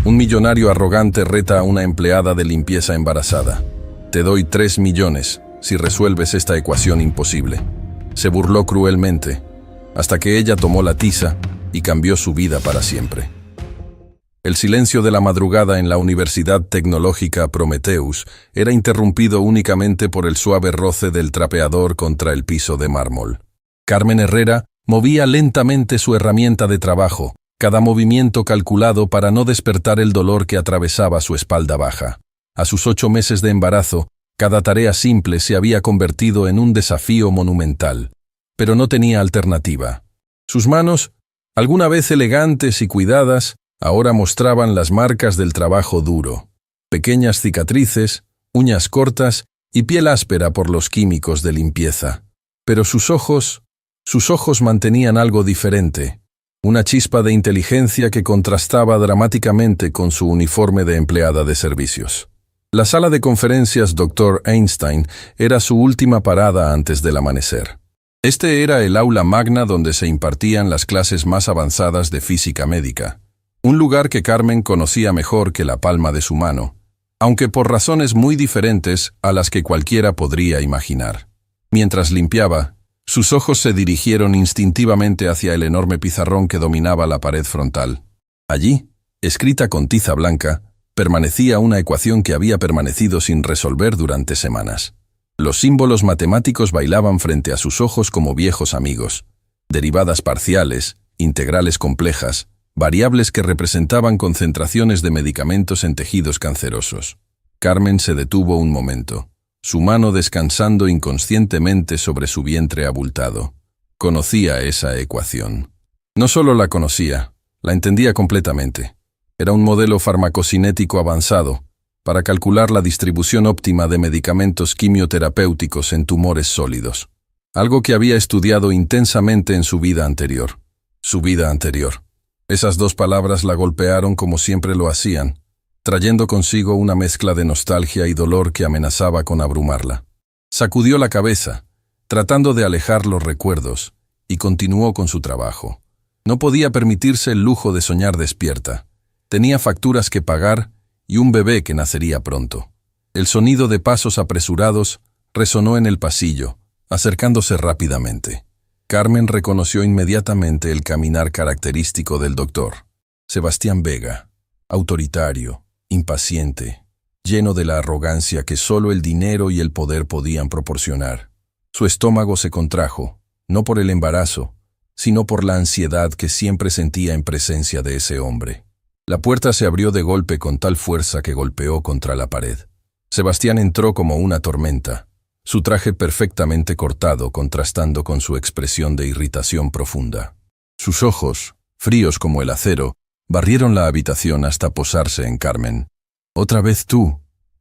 Un millonario arrogante reta a una empleada de limpieza embarazada. Te doy 3 millones si resuelves esta ecuación imposible. Se burló cruelmente, hasta que ella tomó la tiza y cambió su vida para siempre. El silencio de la madrugada en la Universidad Tecnológica Prometheus era interrumpido únicamente por el suave roce del trapeador contra el piso de mármol. Carmen Herrera movía lentamente su herramienta de trabajo, cada movimiento calculado para no despertar el dolor que atravesaba su espalda baja. A sus 8 meses de embarazo, cada tarea simple se había convertido en un desafío monumental, pero no tenía alternativa. Sus manos, alguna vez elegantes y cuidadas, ahora mostraban las marcas del trabajo duro. Pequeñas cicatrices, uñas cortas y piel áspera por los químicos de limpieza. Pero sus ojos mantenían algo diferente. Una chispa de inteligencia que contrastaba dramáticamente con su uniforme de empleada de servicios. La sala de conferencias Dr. Einstein era su última parada antes del amanecer. Este era el aula magna donde se impartían las clases más avanzadas de física médica. Un lugar que Carmen conocía mejor que la palma de su mano, aunque por razones muy diferentes a las que cualquiera podría imaginar. Mientras limpiaba, sus ojos se dirigieron instintivamente hacia el enorme pizarrón que dominaba la pared frontal. Allí, escrita con tiza blanca, permanecía una ecuación que había permanecido sin resolver durante semanas. Los símbolos matemáticos bailaban frente a sus ojos como viejos amigos. Derivadas parciales, integrales complejas, variables que representaban concentraciones de medicamentos en tejidos cancerosos. Carmen se detuvo un momento, su mano descansando inconscientemente sobre su vientre abultado. Conocía esa ecuación. No solo la conocía, la entendía completamente. Era un modelo farmacocinético avanzado para calcular la distribución óptima de medicamentos quimioterapéuticos en tumores sólidos. Algo que había estudiado intensamente en su vida anterior. Su vida anterior. Esas 2 palabras la golpearon como siempre lo hacían, trayendo consigo una mezcla de nostalgia y dolor que amenazaba con abrumarla. Sacudió la cabeza, tratando de alejar los recuerdos, y continuó con su trabajo. No podía permitirse el lujo de soñar despierta. Tenía facturas que pagar y un bebé que nacería pronto. El sonido de pasos apresurados resonó en el pasillo, acercándose rápidamente. Carmen reconoció inmediatamente el caminar característico del doctor. Sebastián Vega, autoritario, impaciente, lleno de la arrogancia que solo el dinero y el poder podían proporcionar. Su estómago se contrajo, no por el embarazo, sino por la ansiedad que siempre sentía en presencia de ese hombre. La puerta se abrió de golpe con tal fuerza que golpeó contra la pared. Sebastián entró como una tormenta, su traje perfectamente cortado contrastando con su expresión de irritación profunda. Sus ojos, fríos como el acero, barrieron la habitación hasta posarse en Carmen. «¿Otra vez tú?»,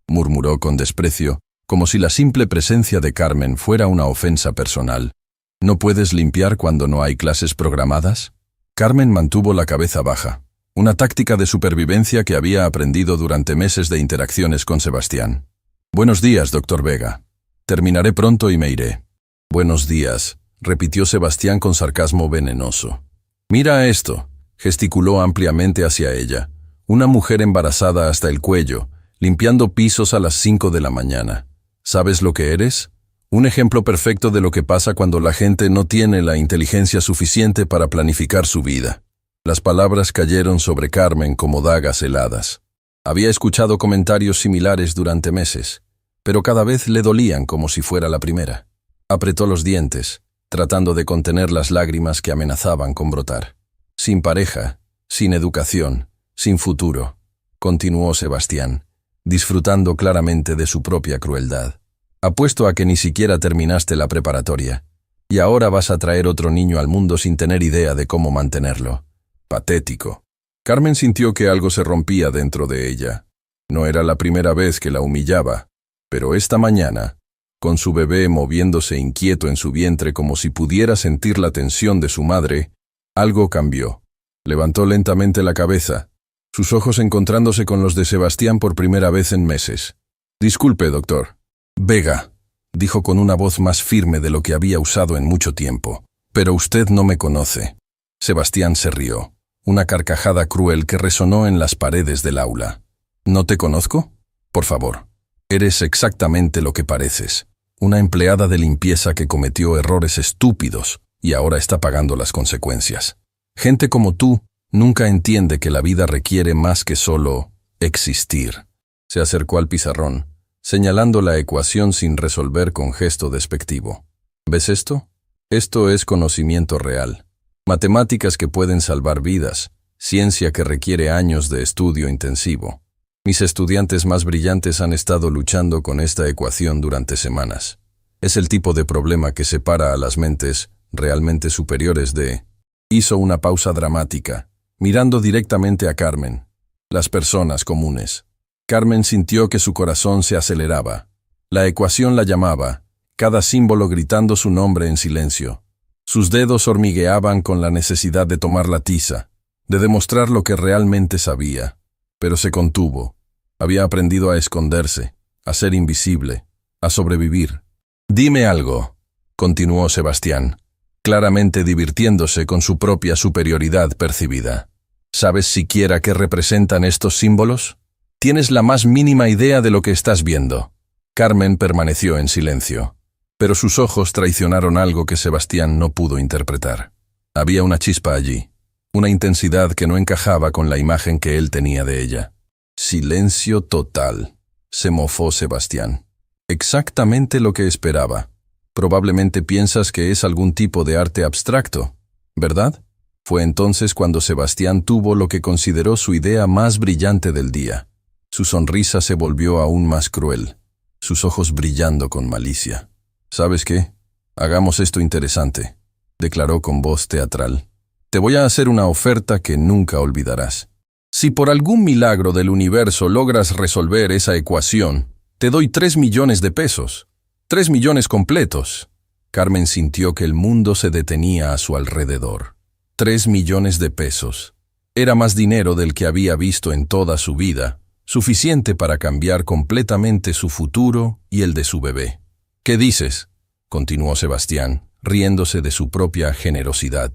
murmuró con desprecio, como si la simple presencia de Carmen fuera una ofensa personal. «¿No puedes limpiar cuando no hay clases programadas?». Carmen mantuvo la cabeza baja, una táctica de supervivencia que había aprendido durante meses de interacciones con Sebastián. «Buenos días, doctor Vega. Terminaré pronto y me iré». «Buenos días», repitió Sebastián con sarcasmo venenoso. «Mira esto», gesticuló ampliamente hacia ella. Una mujer embarazada hasta el cuello, limpiando pisos a las 5 de la mañana. ¿Sabes lo que eres? Un ejemplo perfecto de lo que pasa cuando la gente no tiene la inteligencia suficiente para planificar su vida. Las palabras cayeron sobre Carmen como dagas heladas. Había escuchado comentarios similares durante meses, pero cada vez le dolían como si fuera la primera. Apretó los dientes, tratando de contener las lágrimas que amenazaban con brotar. Sin pareja, sin educación, sin futuro, continuó Sebastián, disfrutando claramente de su propia crueldad. Apuesto a que ni siquiera terminaste la preparatoria, y ahora vas a traer otro niño al mundo sin tener idea de cómo mantenerlo. Patético. Carmen sintió que algo se rompía dentro de ella. No era la primera vez que la humillaba, pero esta mañana, con su bebé moviéndose inquieto en su vientre como si pudiera sentir la tensión de su madre, algo cambió. Levantó lentamente la cabeza, sus ojos encontrándose con los de Sebastián por primera vez en meses. «Disculpe, doctor». «Vega», dijo con una voz más firme de lo que había usado en mucho tiempo, «pero usted no me conoce». Sebastián se rió. una carcajada cruel que resonó en las paredes del aula. ¿No te conozco? Por favor. Eres exactamente lo que pareces. Una empleada de limpieza que cometió errores estúpidos y ahora está pagando las consecuencias. Gente como tú nunca entiende que la vida requiere más que solo existir. Se acercó al pizarrón, señalando la ecuación sin resolver con gesto despectivo. ¿Ves esto? Esto es conocimiento real. Matemáticas que pueden salvar vidas, ciencia que requiere años de estudio intensivo. Mis estudiantes más brillantes han estado luchando con esta ecuación durante semanas. Es el tipo de problema que separa a las mentes realmente superiores de... Hizo una pausa dramática, mirando directamente a Carmen. Las personas comunes. Carmen sintió que su corazón se aceleraba. La ecuación la llamaba, cada símbolo gritando su nombre en silencio. Sus dedos hormigueaban con la necesidad de tomar la tiza, de demostrar lo que realmente sabía. Pero se contuvo. Había aprendido a esconderse, a ser invisible, a sobrevivir. «Dime algo», continuó Sebastián, claramente divirtiéndose con su propia superioridad percibida. ¿Sabes siquiera qué representan estos símbolos? ¿Tienes la más mínima idea de lo que estás viendo? Carmen permaneció en silencio, pero sus ojos traicionaron algo que Sebastián no pudo interpretar. Había una chispa allí, una intensidad que no encajaba con la imagen que él tenía de ella. Silencio total, se mofó Sebastián. Exactamente lo que esperaba. Probablemente piensas que es algún tipo de arte abstracto, ¿verdad? Fue entonces cuando Sebastián tuvo lo que consideró su idea más brillante del día. Su sonrisa se volvió aún más cruel, sus ojos brillando con malicia. «¿Sabes qué? Hagamos esto interesante», declaró con voz teatral. «Te voy a hacer una oferta que nunca olvidarás. Si por algún milagro del universo logras resolver esa ecuación, te doy 3 millones de pesos. 3 millones completos». Carmen sintió que el mundo se detenía a su alrededor. 3 millones de pesos. Era más dinero del que había visto en toda su vida, suficiente para cambiar completamente su futuro y el de su bebé. «¿Qué dices?», continuó Sebastián, riéndose de su propia generosidad.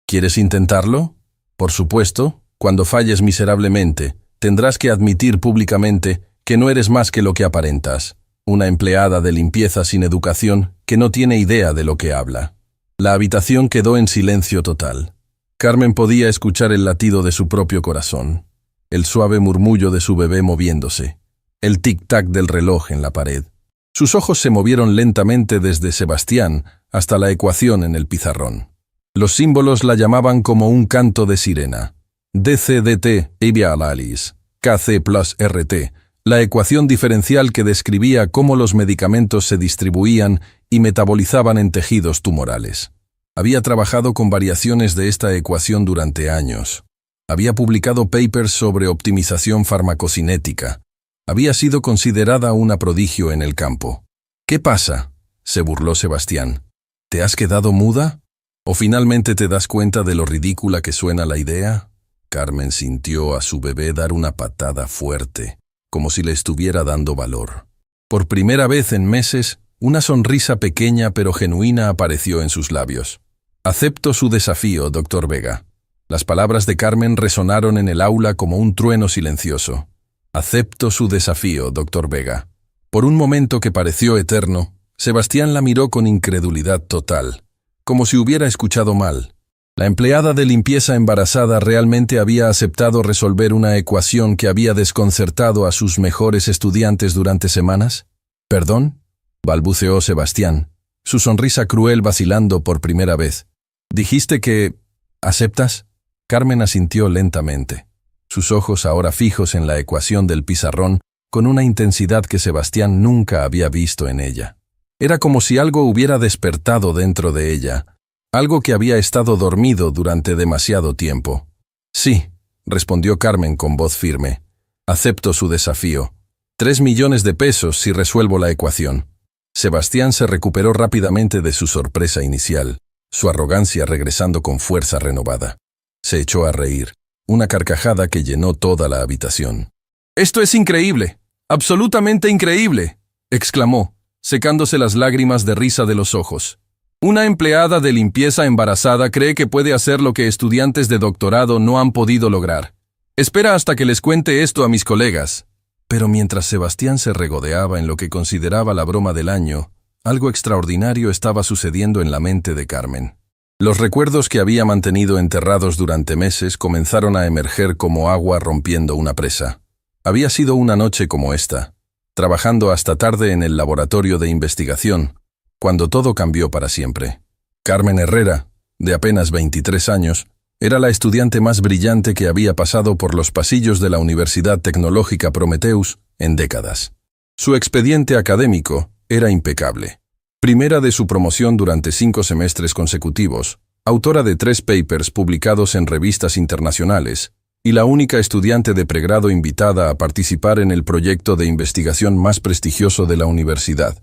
«¿Quieres intentarlo? Por supuesto, cuando falles miserablemente, tendrás que admitir públicamente que no eres más que lo que aparentas, una empleada de limpieza sin educación que no tiene idea de lo que habla». La habitación quedó en silencio total. Carmen podía escuchar el latido de su propio corazón, el suave murmullo de su bebé moviéndose, el tic-tac del reloj en la pared. Sus ojos se movieron lentamente desde Sebastián hasta la ecuación en el pizarrón. Los símbolos la llamaban como un canto de sirena. DCDT Ibialalis, KC plus RT, la ecuación diferencial que describía cómo los medicamentos se distribuían y metabolizaban en tejidos tumorales. Había trabajado con variaciones de esta ecuación durante años. Había publicado papers sobre optimización farmacocinética. Había sido considerada una prodigio en el campo. «¿Qué pasa?», se burló Sebastián. «¿Te has quedado muda? ¿O finalmente te das cuenta de lo ridícula que suena la idea?» Carmen sintió a su bebé dar una patada fuerte, como si le estuviera dando valor. Por primera vez en meses, una sonrisa pequeña pero genuina apareció en sus labios. «Acepto su desafío, Dr. Vega». Las palabras de Carmen resonaron en el aula como un trueno silencioso. «Acepto su desafío, Dr. Vega». Por un momento que pareció eterno, Sebastián la miró con incredulidad total, como si hubiera escuchado mal. La empleada de limpieza embarazada realmente había aceptado resolver una ecuación que había desconcertado a sus mejores estudiantes durante semanas. «¿Perdón?», balbuceó Sebastián, su sonrisa cruel vacilando por primera vez. «¿Dijiste que... aceptas?». Carmen asintió lentamente, sus ojos ahora fijos en la ecuación del pizarrón con una intensidad que Sebastián nunca había visto en ella. Era como si algo hubiera despertado dentro de ella, algo que había estado dormido durante demasiado tiempo. «Sí», respondió Carmen con voz firme. «Acepto su desafío. 3 millones de pesos si resuelvo la ecuación». Sebastián se recuperó rápidamente de su sorpresa inicial, su arrogancia regresando con fuerza renovada. Se echó a reír, una carcajada que llenó toda la habitación. «¡Esto es increíble! ¡Absolutamente increíble!», exclamó, secándose las lágrimas de risa de los ojos. Una empleada de limpieza embarazada cree que puede hacer lo que estudiantes de doctorado no han podido lograr. Espera hasta que les cuente esto a mis colegas. Pero mientras Sebastián se regodeaba en lo que consideraba la broma del año, algo extraordinario estaba sucediendo en la mente de Carmen. Los recuerdos que había mantenido enterrados durante meses comenzaron a emerger como agua rompiendo una presa. Había sido una noche como esta, trabajando hasta tarde en el laboratorio de investigación, cuando todo cambió para siempre. Carmen Herrera, de apenas 23 años, era la estudiante más brillante que había pasado por los pasillos de la Universidad Tecnológica Prometheus en décadas. Su expediente académico era impecable. Primera de su promoción durante 5 semestres consecutivos, autora de 3 papers publicados en revistas internacionales, y la única estudiante de pregrado invitada a participar en el proyecto de investigación más prestigioso de la universidad.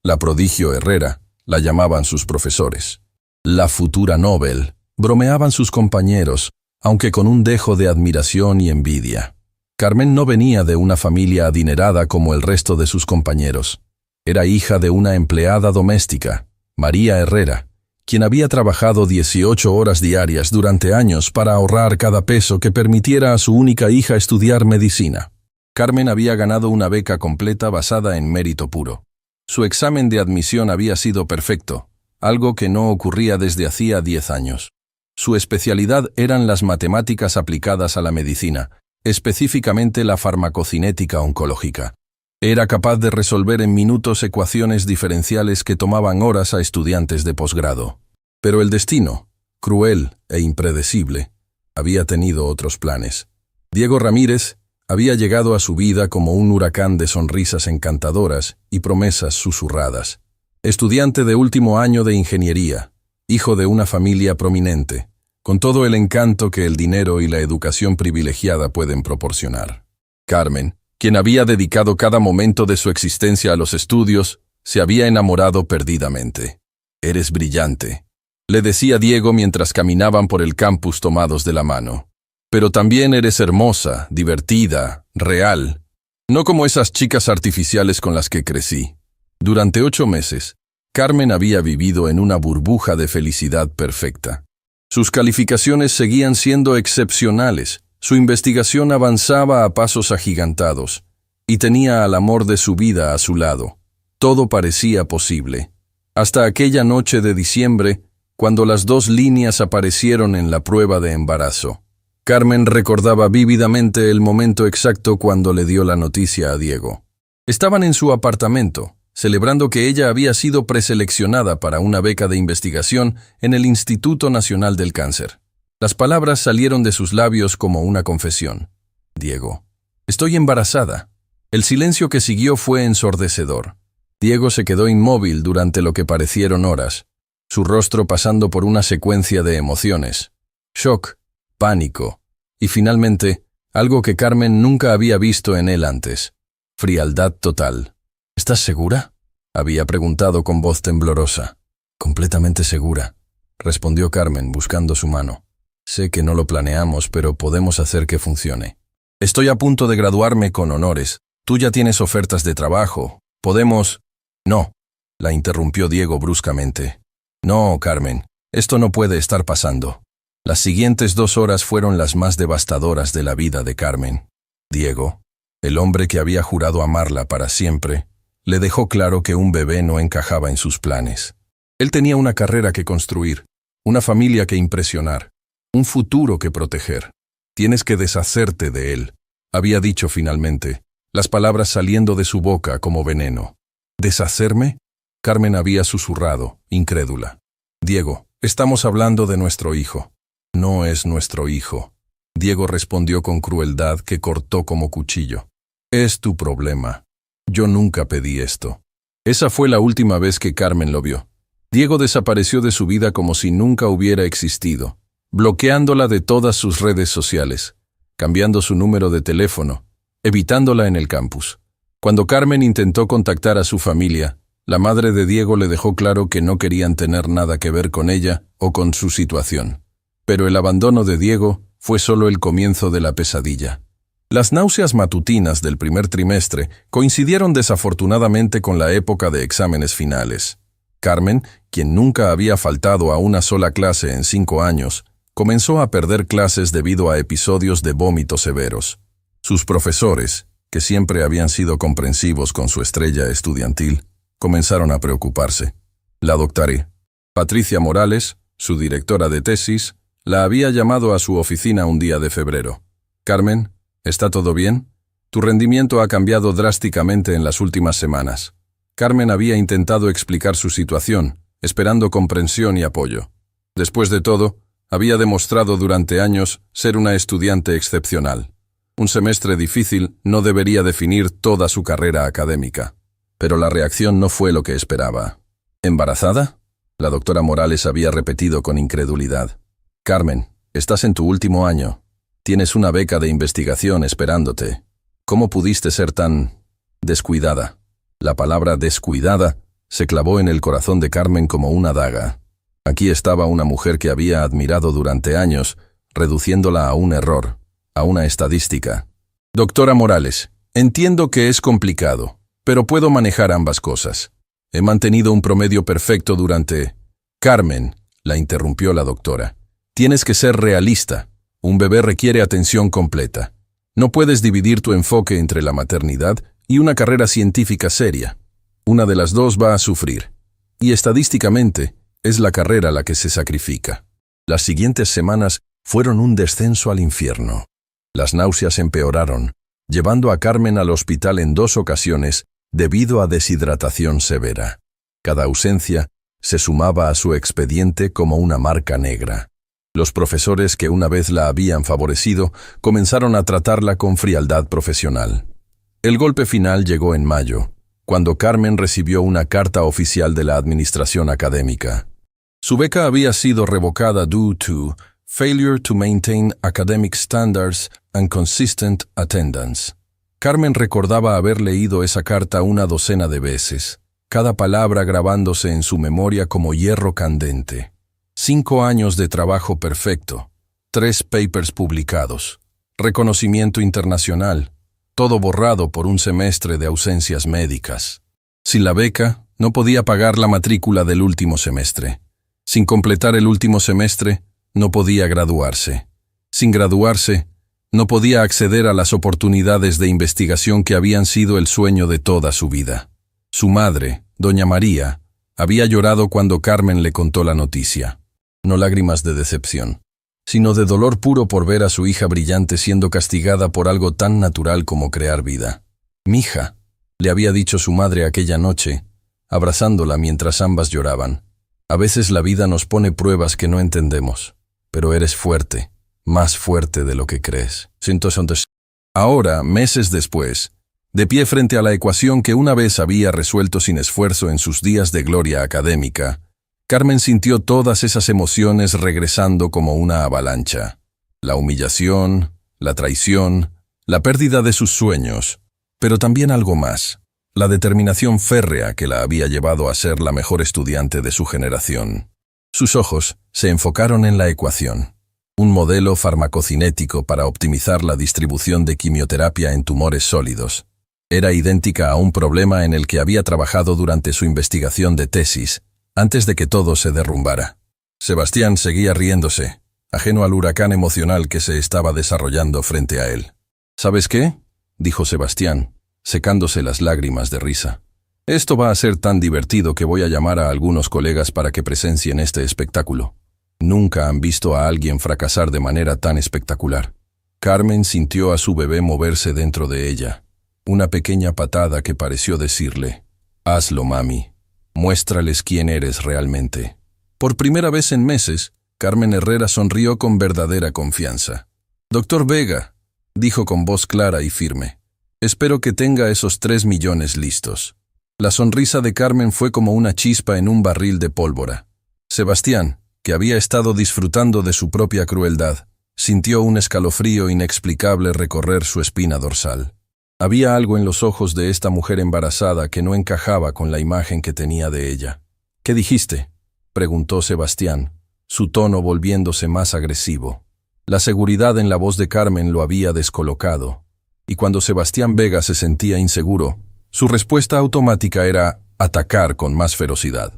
La prodigio Herrera, la llamaban sus profesores. La futura Nobel, bromeaban sus compañeros, aunque con un dejo de admiración y envidia. Carmen no venía de una familia adinerada como el resto de sus compañeros. Era hija de una empleada doméstica, María Herrera, quien había trabajado 18 horas diarias durante años para ahorrar cada peso que permitiera a su única hija estudiar medicina. Carmen había ganado una beca completa basada en mérito puro. Su examen de admisión había sido perfecto, algo que no ocurría desde hacía 10 años. Su especialidad eran las matemáticas aplicadas a la medicina, específicamente la farmacocinética oncológica. Era capaz de resolver en minutos ecuaciones diferenciales que tomaban horas a estudiantes de posgrado. Pero el destino, cruel e impredecible, había tenido otros planes. Diego Ramírez había llegado a su vida como un huracán de sonrisas encantadoras y promesas susurradas. Estudiante de último año de ingeniería, hijo de una familia prominente, con todo el encanto que el dinero y la educación privilegiada pueden proporcionar. Carmen, quien había dedicado cada momento de su existencia a los estudios, se había enamorado perdidamente. «Eres brillante», le decía Diego mientras caminaban por el campus tomados de la mano. «Pero también eres hermosa, divertida, real, no como esas chicas artificiales con las que crecí». Durante 8 meses, Carmen había vivido en una burbuja de felicidad perfecta. Sus calificaciones seguían siendo excepcionales, su investigación avanzaba a pasos agigantados, y tenía al amor de su vida a su lado. Todo parecía posible. Hasta aquella noche de diciembre, cuando las 2 líneas aparecieron en la prueba de embarazo. Carmen recordaba vívidamente el momento exacto cuando le dio la noticia a Diego. Estaban en su apartamento, celebrando que ella había sido preseleccionada para una beca de investigación en el Instituto Nacional del Cáncer. Las palabras salieron de sus labios como una confesión. «Diego, estoy embarazada». El silencio que siguió fue ensordecedor. Diego se quedó inmóvil durante lo que parecieron horas, su rostro pasando por una secuencia de emociones. Shock, pánico, y finalmente, algo que Carmen nunca había visto en él antes. Frialdad total. «¿Estás segura?», había preguntado con voz temblorosa. «Completamente segura», respondió Carmen buscando su mano. «Sé que no lo planeamos, pero podemos hacer que funcione. Estoy a punto de graduarme con honores. Tú ya tienes ofertas de trabajo. Podemos...» «No», la interrumpió Diego bruscamente. «No, Carmen, esto no puede estar pasando». Las siguientes 2 horas fueron las más devastadoras de la vida de Carmen. Diego, el hombre que había jurado amarla para siempre, le dejó claro que un bebé no encajaba en sus planes. Él tenía una carrera que construir, una familia que impresionar, un futuro que proteger. «Tienes que deshacerte de él», había dicho finalmente, las palabras saliendo de su boca como veneno. «¿Deshacerme?», Carmen había susurrado, incrédula. «Diego, estamos hablando de nuestro hijo». «No es nuestro hijo», Diego respondió con crueldad que cortó como cuchillo. «Es tu problema. Yo nunca pedí esto». Esa fue la última vez que Carmen lo vio. Diego desapareció de su vida como si nunca hubiera existido, bloqueándola de todas sus redes sociales, cambiando su número de teléfono, evitándola en el campus. Cuando Carmen intentó contactar a su familia, la madre de Diego le dejó claro que no querían tener nada que ver con ella o con su situación. Pero el abandono de Diego fue solo el comienzo de la pesadilla. Las náuseas matutinas del primer trimestre coincidieron desafortunadamente con la época de exámenes finales. Carmen, quien nunca había faltado a una sola clase en 5 años, comenzó a perder clases debido a episodios de vómitos severos. Sus profesores, que siempre habían sido comprensivos con su estrella estudiantil, comenzaron a preocuparse. La doctora Patricia Morales, su directora de tesis, la había llamado a su oficina un día de febrero. «Carmen, ¿está todo bien? Tu rendimiento ha cambiado drásticamente en las últimas semanas». Carmen había intentado explicar su situación, esperando comprensión y apoyo. Después de todo, había demostrado durante años ser una estudiante excepcional. Un semestre difícil no debería definir toda su carrera académica. Pero la reacción no fue lo que esperaba. ¿Embarazada?, la doctora Morales había repetido con incredulidad. «Carmen, estás en tu último año. Tienes una beca de investigación esperándote. ¿Cómo pudiste ser tan descuidada?» La palabra descuidada se clavó en el corazón de Carmen como una daga. Aquí estaba una mujer que había admirado durante años, reduciéndola a un error, a una estadística. «Doctora Morales, entiendo que es complicado, pero puedo manejar ambas cosas. He mantenido un promedio perfecto durante...». «Carmen», la interrumpió la doctora, «tienes que ser realista. Un bebé requiere atención completa. No puedes dividir tu enfoque entre la maternidad y una carrera científica seria. Una de las dos va a sufrir. Y estadísticamente, es la carrera la que se sacrifica». Las siguientes semanas fueron un descenso al infierno. Las náuseas empeoraron, llevando a Carmen al hospital en 2 ocasiones debido a deshidratación severa. Cada ausencia se sumaba a su expediente como una marca negra. Los profesores que una vez la habían favorecido comenzaron a tratarla con frialdad profesional. El golpe final llegó en mayo, cuando Carmen recibió una carta oficial de la administración académica. Su beca había sido revocada due to failure to maintain academic standards and consistent attendance. Carmen recordaba haber leído esa carta una docena de veces, cada palabra grabándose en su memoria como hierro candente. 5 años de trabajo perfecto, 3 papers publicados, reconocimiento internacional, todo borrado por un semestre de ausencias médicas. Sin la beca, no podía pagar la matrícula del último semestre. Sin completar el último semestre, no podía graduarse. Sin graduarse, no podía acceder a las oportunidades de investigación que habían sido el sueño de toda su vida. Su madre, doña María, había llorado cuando Carmen le contó la noticia. No lágrimas de decepción, sino de dolor puro por ver a su hija brillante siendo castigada por algo tan natural como crear vida. «Mija», le había dicho su madre aquella noche, abrazándola mientras ambas lloraban. «A veces la vida nos pone pruebas que no entendemos, pero eres fuerte, más fuerte de lo que crees». Ahora, meses después, de pie frente a la ecuación que una vez había resuelto sin esfuerzo en sus días de gloria académica, Carmen sintió todas esas emociones regresando como una avalancha. La humillación, la traición, la pérdida de sus sueños, pero también algo más, la determinación férrea que la había llevado a ser la mejor estudiante de su generación. Sus ojos se enfocaron en la ecuación, un modelo farmacocinético para optimizar la distribución de quimioterapia en tumores sólidos. Era idéntica a un problema en el que había trabajado durante su investigación de tesis, antes de que todo se derrumbara. Sebastián seguía riéndose, ajeno al huracán emocional que se estaba desarrollando frente a él. «¿Sabes qué?», dijo Sebastián, secándose las lágrimas de risa. «Esto va a ser tan divertido que voy a llamar a algunos colegas para que presencien este espectáculo. Nunca han visto a alguien fracasar de manera tan espectacular». Carmen sintió a su bebé moverse dentro de ella. Una pequeña patada que pareció decirle: «Hazlo, mami. Muéstrales quién eres realmente». Por primera vez en meses, Carmen Herrera sonrió con verdadera confianza. «Doctor Vega», dijo con voz clara y firme, «espero que tenga esos 3 millones listos». La sonrisa de Carmen fue como una chispa en un barril de pólvora. Sebastián, que había estado disfrutando de su propia crueldad, sintió un escalofrío inexplicable recorrer su espina dorsal. Había algo en los ojos de esta mujer embarazada que no encajaba con la imagen que tenía de ella. «¿Qué dijiste?», preguntó Sebastián, su tono volviéndose más agresivo. La seguridad en la voz de Carmen lo había descolocado, y cuando Sebastián Vega se sentía inseguro, su respuesta automática era atacar con más ferocidad.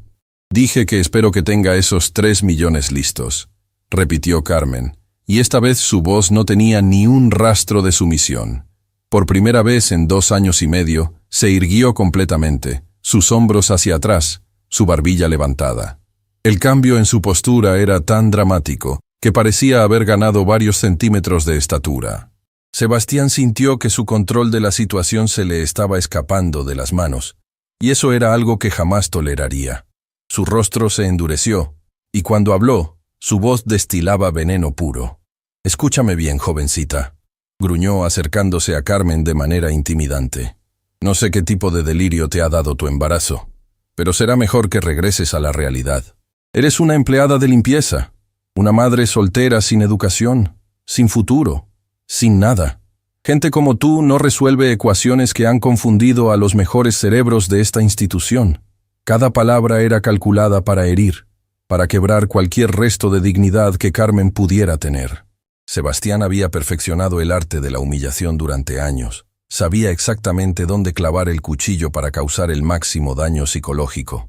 Dije que espero que tenga esos 3 millones listos, repitió Carmen, y esta vez su voz no tenía ni un rastro de sumisión. Por primera vez en 2 años y medio, se irguió completamente, sus hombros hacia atrás, su barbilla levantada. El cambio en su postura era tan dramático que parecía haber ganado varios centímetros de estatura. Sebastián sintió que su control de la situación se le estaba escapando de las manos, y eso era algo que jamás toleraría. Su rostro se endureció, y cuando habló, su voz destilaba veneno puro. «Escúchame bien, jovencita», gruñó acercándose a Carmen de manera intimidante. «No sé qué tipo de delirio te ha dado tu embarazo, pero será mejor que regreses a la realidad. Eres una empleada de limpieza, una madre soltera sin educación, sin futuro, sin nada. Gente como tú no resuelve ecuaciones que han confundido a los mejores cerebros de esta institución. Cada palabra era calculada para herir, para quebrar cualquier resto de dignidad que Carmen pudiera tener». Sebastián había perfeccionado el arte de la humillación durante años. Sabía exactamente dónde clavar el cuchillo para causar el máximo daño psicológico.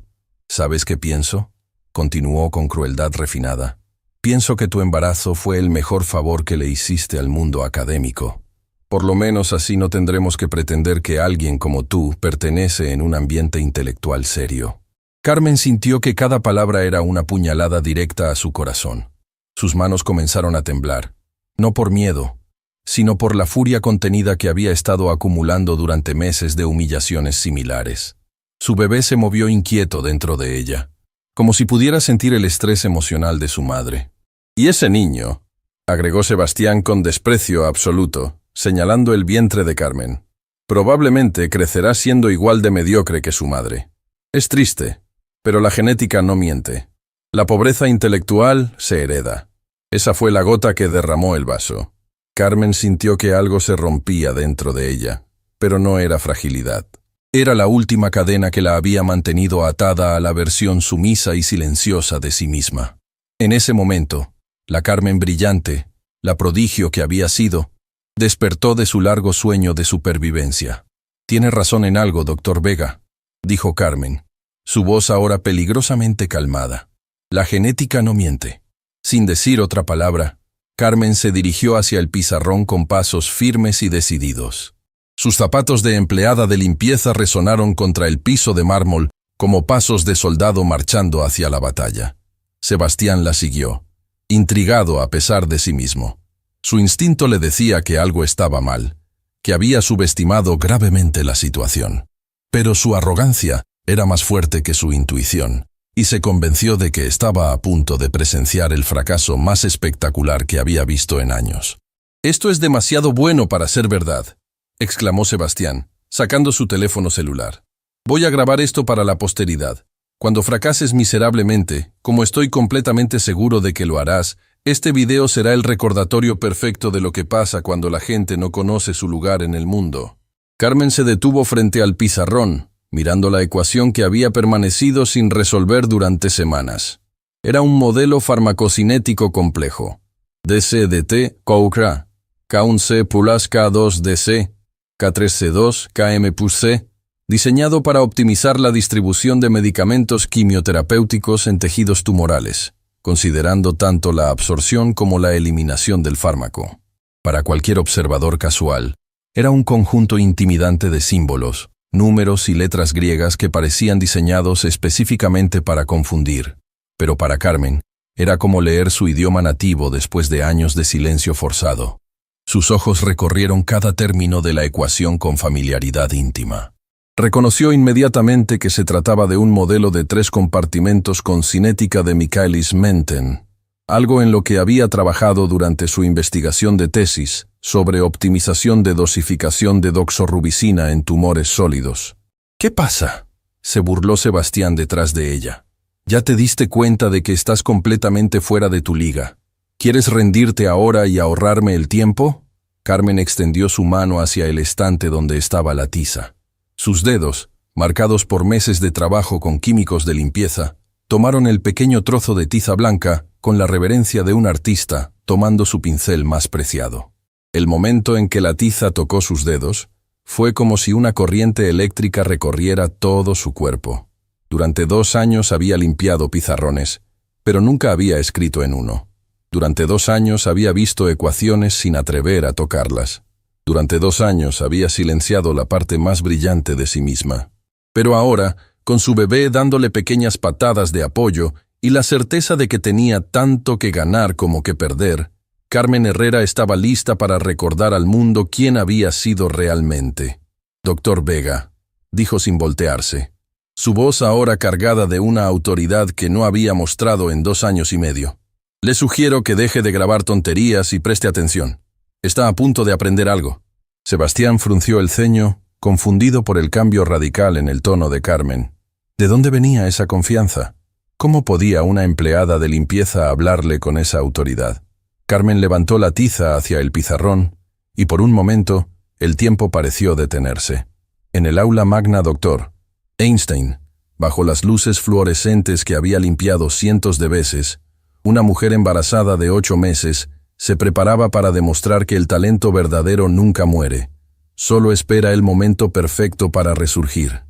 «¿Sabes qué pienso?», continuó con crueldad refinada. «Pienso que tu embarazo fue el mejor favor que le hiciste al mundo académico. Por lo menos así no tendremos que pretender que alguien como tú pertenece en un ambiente intelectual serio». Carmen sintió que cada palabra era una puñalada directa a su corazón. Sus manos comenzaron a temblar, no por miedo, sino por la furia contenida que había estado acumulando durante meses de humillaciones similares. Su bebé se movió inquieto dentro de ella, como si pudiera sentir el estrés emocional de su madre. «Y ese niño», agregó Sebastián con desprecio absoluto, señalando el vientre de Carmen, «probablemente crecerá siendo igual de mediocre que su madre. Es triste, pero la genética no miente. La pobreza intelectual se hereda». Esa fue la gota que derramó el vaso. Carmen sintió que algo se rompía dentro de ella, pero no era fragilidad. Era la última cadena que la había mantenido atada a la versión sumisa y silenciosa de sí misma. En ese momento, la Carmen brillante, la prodigio que había sido, despertó de su largo sueño de supervivencia. «Tiene razón en algo, doctor Vega», dijo Carmen, su voz ahora peligrosamente calmada. «La genética no miente». Sin decir otra palabra, Carmen se dirigió hacia el pizarrón con pasos firmes y decididos. Sus zapatos de empleada de limpieza resonaron contra el piso de mármol como pasos de soldado marchando hacia la batalla. Sebastián la siguió, intrigado a pesar de sí mismo. Su instinto le decía que algo estaba mal, que había subestimado gravemente la situación. Pero su arrogancia era más fuerte que su intuición, y se convenció de que estaba a punto de presenciar el fracaso más espectacular que había visto en años. «Esto es demasiado bueno para ser verdad», exclamó Sebastián, sacando su teléfono celular. «Voy a grabar esto para la posteridad. Cuando fracases miserablemente, como estoy completamente seguro de que lo harás, este video será el recordatorio perfecto de lo que pasa cuando la gente no conoce su lugar en el mundo». Carmen se detuvo frente al pizarrón, mirando la ecuación que había permanecido sin resolver durante semanas. Era un modelo farmacocinético complejo. DC-DT, COUCRA, K1C plus K2DC, K3C2, KM plus C, diseñado para optimizar la distribución de medicamentos quimioterapéuticos en tejidos tumorales, considerando tanto la absorción como la eliminación del fármaco. Para cualquier observador casual, era un conjunto intimidante de símbolos, números y letras griegas que parecían diseñados específicamente para confundir, pero para Carmen era como leer su idioma nativo después de años de silencio forzado. Sus ojos recorrieron cada término de la ecuación con familiaridad íntima. Reconoció inmediatamente que se trataba de un modelo de 3 compartimentos con cinética de Michaelis-Menten, algo en lo que había trabajado durante su investigación de tesis sobre optimización de dosificación de doxorubicina en tumores sólidos. «¿Qué pasa?», se burló Sebastián detrás de ella. «¿Ya te diste cuenta de que estás completamente fuera de tu liga? ¿Quieres rendirte ahora y ahorrarme el tiempo?». Carmen extendió su mano hacia el estante donde estaba la tiza. Sus dedos, marcados por meses de trabajo con químicos de limpieza, tomaron el pequeño trozo de tiza blanca con la reverencia de un artista tomando su pincel más preciado. El momento en que la tiza tocó sus dedos, fue como si una corriente eléctrica recorriera todo su cuerpo. Durante 2 años había limpiado pizarrones, pero nunca había escrito en uno. Durante 2 años había visto ecuaciones sin atrever a tocarlas. Durante 2 años había silenciado la parte más brillante de sí misma. Pero ahora, con su bebé dándole pequeñas patadas de apoyo y la certeza de que tenía tanto que ganar como que perder, Carmen Herrera estaba lista para recordar al mundo quién había sido realmente. «Doctor Vega», dijo sin voltearse, su voz ahora cargada de una autoridad que no había mostrado en 2 años y medio. «Le sugiero que deje de grabar tonterías y preste atención. Está a punto de aprender algo». Sebastián frunció el ceño, confundido por el cambio radical en el tono de Carmen. ¿De dónde venía esa confianza? ¿Cómo podía una empleada de limpieza hablarle con esa autoridad? Carmen levantó la tiza hacia el pizarrón y por un momento el tiempo pareció detenerse. En el aula magna doctor Einstein, bajo las luces fluorescentes que había limpiado cientos de veces, una mujer embarazada de 8 meses se preparaba para demostrar que el talento verdadero nunca muere. Solo espera el momento perfecto para resurgir.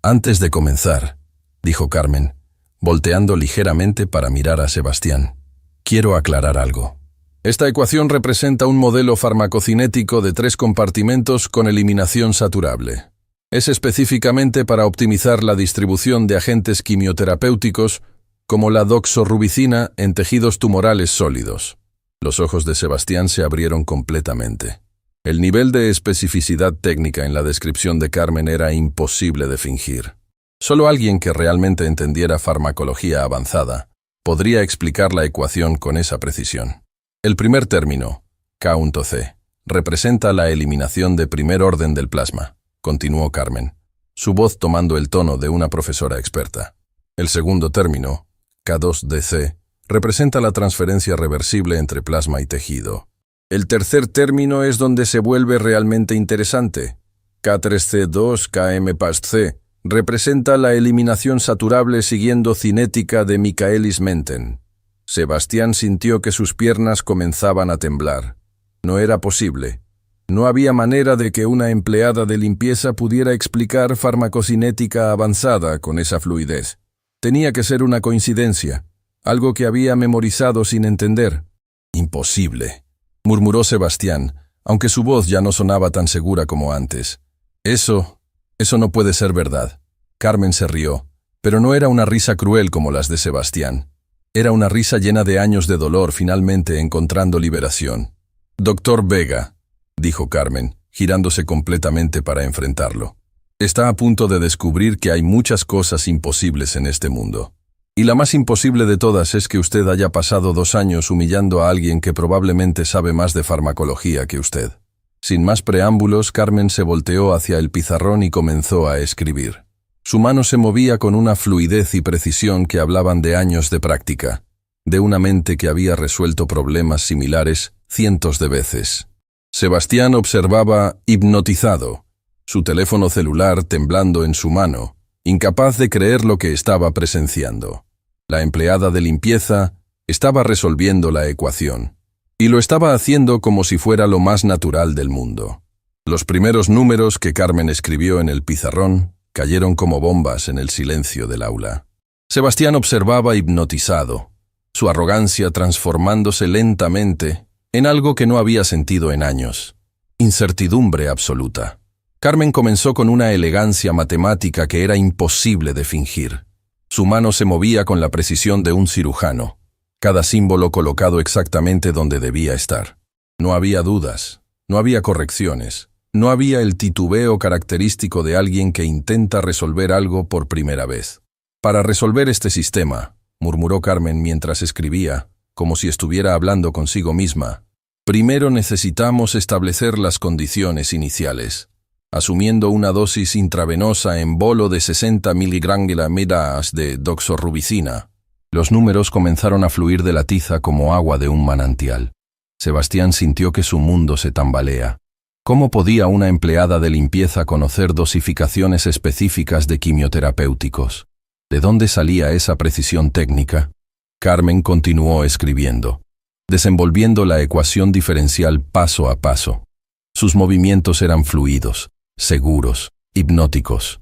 «Antes de comenzar», dijo Carmen, volteando ligeramente para mirar a Sebastián, «quiero aclarar algo. Esta ecuación representa un modelo farmacocinético de 3 compartimentos con eliminación saturable. Es específicamente para optimizar la distribución de agentes quimioterapéuticos como la doxorubicina en tejidos tumorales sólidos». Los ojos de Sebastián se abrieron completamente. El nivel de especificidad técnica en la descripción de Carmen era imposible de fingir. Solo alguien que realmente entendiera farmacología avanzada podría explicar la ecuación con esa precisión. El primer término, K1C, representa la eliminación de primer orden del plasma, continuó Carmen, su voz tomando el tono de una profesora experta. El segundo término, K2DC, representa la transferencia reversible entre plasma y tejido. El tercer término es donde se vuelve realmente interesante. K3C2 KM-PAST-C representa la eliminación saturable siguiendo cinética de Michaelis-Menten. Sebastián sintió que sus piernas comenzaban a temblar. No era posible. No había manera de que una empleada de limpieza pudiera explicar farmacocinética avanzada con esa fluidez. Tenía que ser una coincidencia, algo que había memorizado sin entender. «Imposible», murmuró Sebastián, aunque su voz ya no sonaba tan segura como antes. Eso no puede ser verdad». Carmen se rió, pero no era una risa cruel como las de Sebastián. Era una risa llena de años de dolor finalmente encontrando liberación. «Doctor Vega», dijo Carmen, girándose completamente para enfrentarlo. «Está a punto de descubrir que hay muchas cosas imposibles en este mundo. Y la más imposible de todas es que usted haya pasado 2 años humillando a alguien que probablemente sabe más de farmacología que usted». Sin más preámbulos, Carmen se volteó hacia el pizarrón y comenzó a escribir. Su mano se movía con una fluidez y precisión que hablaban de años de práctica, de una mente que había resuelto problemas similares cientos de veces. Sebastián observaba hipnotizado, su teléfono celular temblando en su mano, incapaz de creer lo que estaba presenciando. La empleada de limpieza estaba resolviendo la ecuación, y lo estaba haciendo como si fuera lo más natural del mundo. Los primeros números que Carmen escribió en el pizarrón cayeron como bombas en el silencio del aula. Sebastián observaba hipnotizado, su arrogancia transformándose lentamente en algo que no había sentido en años. Incertidumbre absoluta. Carmen comenzó con una elegancia matemática que era imposible de fingir. Su mano se movía con la precisión de un cirujano, cada símbolo colocado exactamente donde debía estar. No había dudas, no había correcciones, no había el titubeo característico de alguien que intenta resolver algo por primera vez. «Para resolver este sistema», murmuró Carmen mientras escribía, como si estuviera hablando consigo misma, «primero necesitamos establecer las condiciones iniciales. Asumiendo una dosis intravenosa en bolo de 60 mg de doxorubicina». Los números comenzaron a fluir de la tiza como agua de un manantial. Sebastián sintió que su mundo se tambalea. ¿Cómo podía una empleada de limpieza conocer dosificaciones específicas de quimioterapéuticos? ¿De dónde salía esa precisión técnica? Carmen continuó escribiendo, desenvolviendo la ecuación diferencial paso a paso. Sus movimientos eran fluidos, seguros, hipnóticos.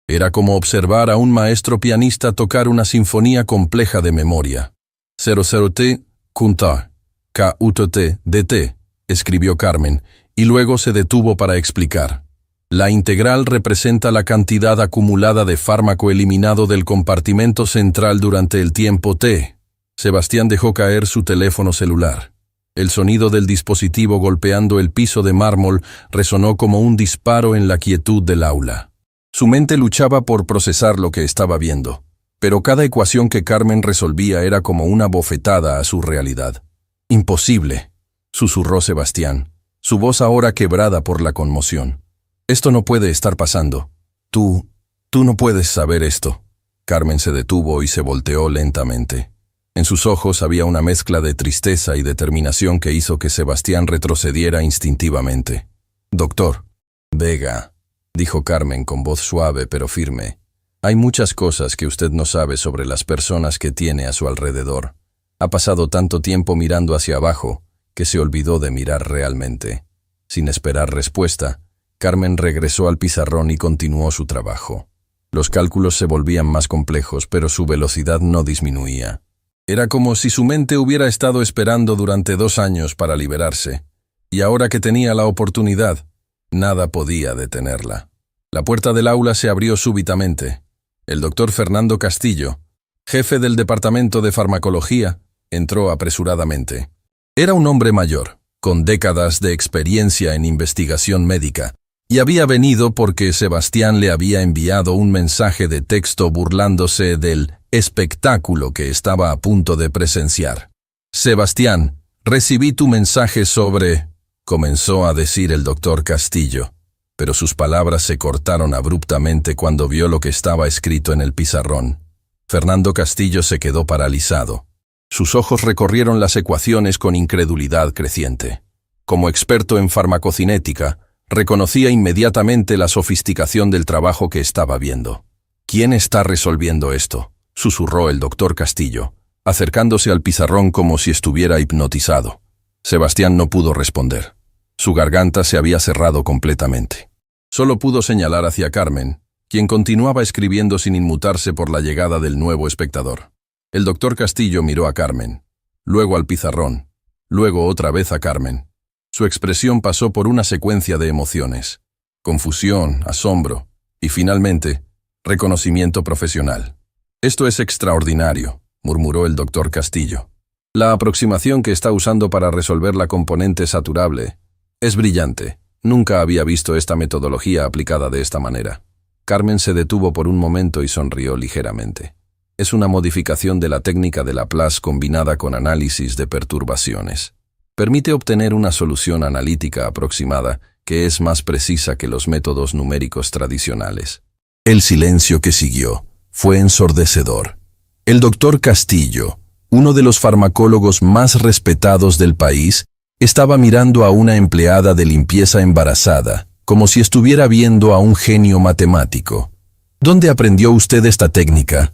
Era como observar a un maestro pianista tocar una sinfonía compleja de memoria. 00T, Kunta, KUTT, DT, escribió Carmen, y luego se detuvo para explicar. La integral representa la cantidad acumulada de fármaco eliminado del compartimento central durante el tiempo T. Sebastián dejó caer su teléfono celular. El sonido del dispositivo golpeando el piso de mármol resonó como un disparo en la quietud del aula. Su mente luchaba por procesar lo que estaba viendo, pero cada ecuación que Carmen resolvía era como una bofetada a su realidad. «Imposible», susurró Sebastián, su voz ahora quebrada por la conmoción. «Esto no puede estar pasando. Tú no puedes saber esto». Carmen se detuvo y se volteó lentamente. En sus ojos había una mezcla de tristeza y determinación que hizo que Sebastián retrocediera instintivamente. «Doctor». «Vega», dijo Carmen con voz suave pero firme. «Hay muchas cosas que usted no sabe sobre las personas que tiene a su alrededor. Ha pasado tanto tiempo mirando hacia abajo que se olvidó de mirar realmente». Sin esperar respuesta, Carmen regresó al pizarrón y continuó su trabajo. Los cálculos se volvían más complejos, pero su velocidad no disminuía. Era como si su mente hubiera estado esperando durante 2 años para liberarse, y ahora que tenía la oportunidad, nada podía detenerla. La puerta del aula se abrió súbitamente. El doctor Fernando Castillo, jefe del departamento de farmacología, entró apresuradamente. Era un hombre mayor, con décadas de experiencia en investigación médica, y había venido porque Sebastián le había enviado un mensaje de texto burlándose del espectáculo que estaba a punto de presenciar. «Sebastián, recibí tu mensaje sobre…», comenzó a decir el doctor Castillo, pero sus palabras se cortaron abruptamente cuando vio lo que estaba escrito en el pizarrón. Fernando Castillo se quedó paralizado. Sus ojos recorrieron las ecuaciones con incredulidad creciente. Como experto en farmacocinética, reconocía inmediatamente la sofisticación del trabajo que estaba viendo. «¿Quién está resolviendo esto?», susurró el doctor Castillo, acercándose al pizarrón como si estuviera hipnotizado. Sebastián no pudo responder. Su garganta se había cerrado completamente. Solo pudo señalar hacia Carmen, quien continuaba escribiendo sin inmutarse por la llegada del nuevo espectador. El doctor Castillo miró a Carmen, luego al pizarrón, luego otra vez a Carmen. Su expresión pasó por una secuencia de emociones: confusión, asombro y, finalmente, reconocimiento profesional. «Esto es extraordinario», murmuró el doctor Castillo. «La aproximación que está usando para resolver la componente saturable es brillante. Nunca había visto esta metodología aplicada de esta manera». Carmen se detuvo por un momento y sonrió ligeramente. «Es una modificación de la técnica de Laplace combinada con análisis de perturbaciones. Permite obtener una solución analítica aproximada que es más precisa que los métodos numéricos tradicionales». El silencio que siguió fue ensordecedor. El doctor Castillo, uno de los farmacólogos más respetados del país, estaba mirando a una empleada de limpieza embarazada, como si estuviera viendo a un genio matemático. «¿Dónde aprendió usted esta técnica?»,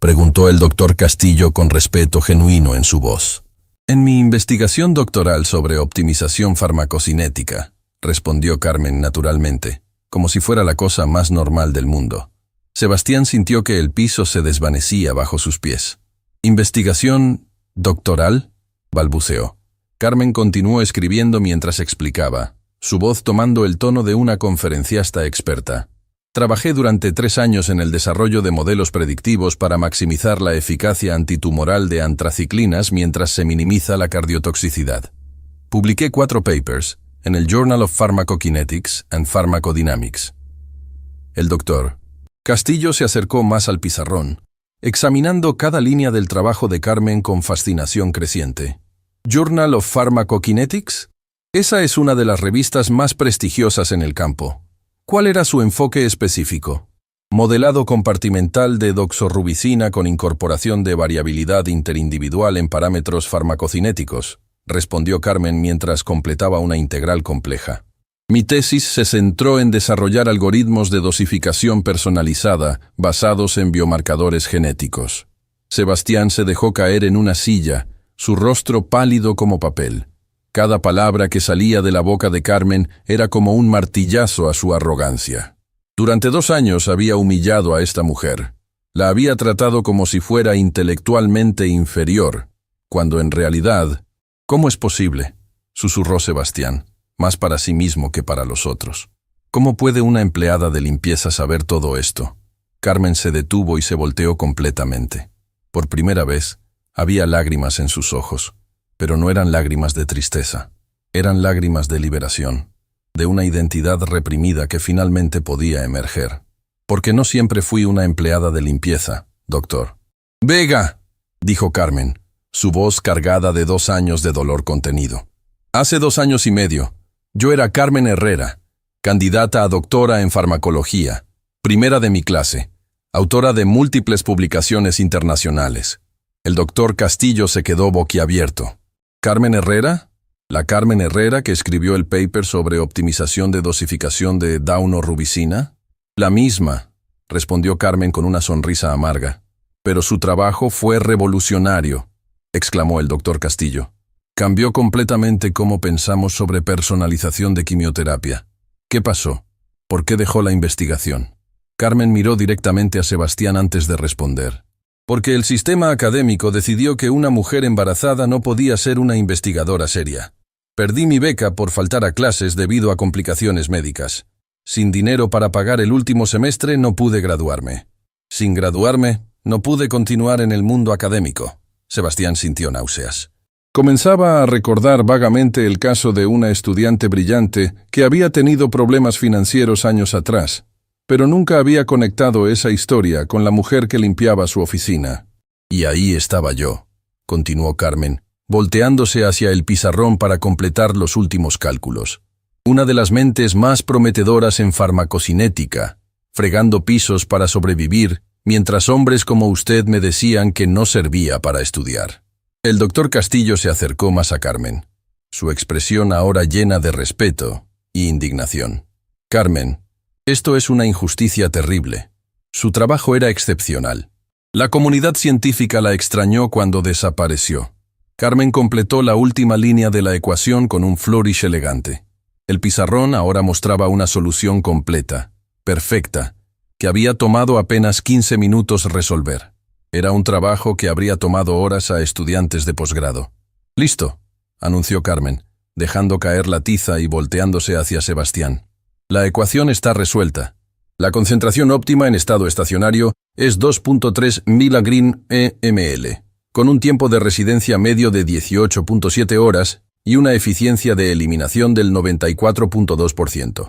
preguntó el doctor Castillo con respeto genuino en su voz. «En mi investigación doctoral sobre optimización farmacocinética», respondió Carmen naturalmente, como si fuera la cosa más normal del mundo. Sebastián sintió que el piso se desvanecía bajo sus pies. «¿Investigación doctoral?», balbuceó. Carmen continuó escribiendo mientras explicaba, su voz tomando el tono de una conferenciasta experta. «Trabajé durante 3 años en el desarrollo de modelos predictivos para maximizar la eficacia antitumoral de antraciclinas mientras se minimiza la cardiotoxicidad. Publiqué 4 papers en el Journal of Pharmacokinetics and Pharmacodynamics». El doctor Castillo se acercó más al pizarrón, examinando cada línea del trabajo de Carmen con fascinación creciente. «¿Journal of Pharmacokinetics? Esa es una de las revistas más prestigiosas en el campo. ¿Cuál era su enfoque específico?» «Modelado compartimental de doxorubicina con incorporación de variabilidad interindividual en parámetros farmacocinéticos», respondió Carmen mientras completaba una integral compleja. «Mi tesis se centró en desarrollar algoritmos de dosificación personalizada basados en biomarcadores genéticos». Sebastián se dejó caer en una silla, su rostro pálido como papel. Cada palabra que salía de la boca de Carmen era como un martillazo a su arrogancia. Durante 2 años había humillado a esta mujer. La había tratado como si fuera intelectualmente inferior, cuando en realidad... ¿Cómo es posible?, susurró Sebastián, más para sí mismo que para los otros. ¿Cómo puede una empleada de limpieza saber todo esto? Carmen se detuvo y se volteó completamente. Por primera vez, había lágrimas en sus ojos, pero no eran lágrimas de tristeza. Eran lágrimas de liberación, de una identidad reprimida que finalmente podía emerger. Porque no siempre fui una empleada de limpieza, doctor. «¡Vega!», dijo Carmen, su voz cargada de 2 años de dolor contenido. Hace 2 años y medio, yo era Carmen Herrera, candidata a doctora en farmacología, primera de mi clase, autora de múltiples publicaciones internacionales. El doctor Castillo se quedó boquiabierto. ¿Carmen Herrera? ¿La Carmen Herrera que escribió el paper sobre optimización de dosificación de daunorubicina? La misma, respondió Carmen con una sonrisa amarga. Pero su trabajo fue revolucionario, exclamó el doctor Castillo. Cambió completamente cómo pensamos sobre personalización de quimioterapia. ¿Qué pasó? ¿Por qué dejó la investigación? Carmen miró directamente a Sebastián antes de responder. Porque el sistema académico decidió que una mujer embarazada no podía ser una investigadora seria. Perdí mi beca por faltar a clases debido a complicaciones médicas. Sin dinero para pagar el último semestre no pude graduarme. Sin graduarme, no pude continuar en el mundo académico. Sebastián sintió náuseas. Comenzaba a recordar vagamente el caso de una estudiante brillante que había tenido problemas financieros años atrás, pero nunca había conectado esa historia con la mujer que limpiaba su oficina. Y ahí estaba yo, continuó Carmen, volteándose hacia el pizarrón para completar los últimos cálculos. Una de las mentes más prometedoras en farmacocinética, fregando pisos para sobrevivir, mientras hombres como usted me decían que no servía para estudiar. El doctor Castillo se acercó más a Carmen, su expresión ahora llena de respeto y indignación. Carmen, esto es una injusticia terrible. Su trabajo era excepcional. La comunidad científica la extrañó cuando desapareció. Carmen completó la última línea de la ecuación con un flourish elegante. El pizarrón ahora mostraba una solución completa, perfecta, que había tomado apenas 15 minutos resolver. Era un trabajo que habría tomado horas a estudiantes de posgrado. «Listo», anunció Carmen, dejando caer la tiza y volteándose hacia Sebastián. «La ecuación está resuelta. La concentración óptima en estado estacionario es 2.3 mg/ml, con un tiempo de residencia medio de 18.7 horas y una eficiencia de eliminación del 94.2%.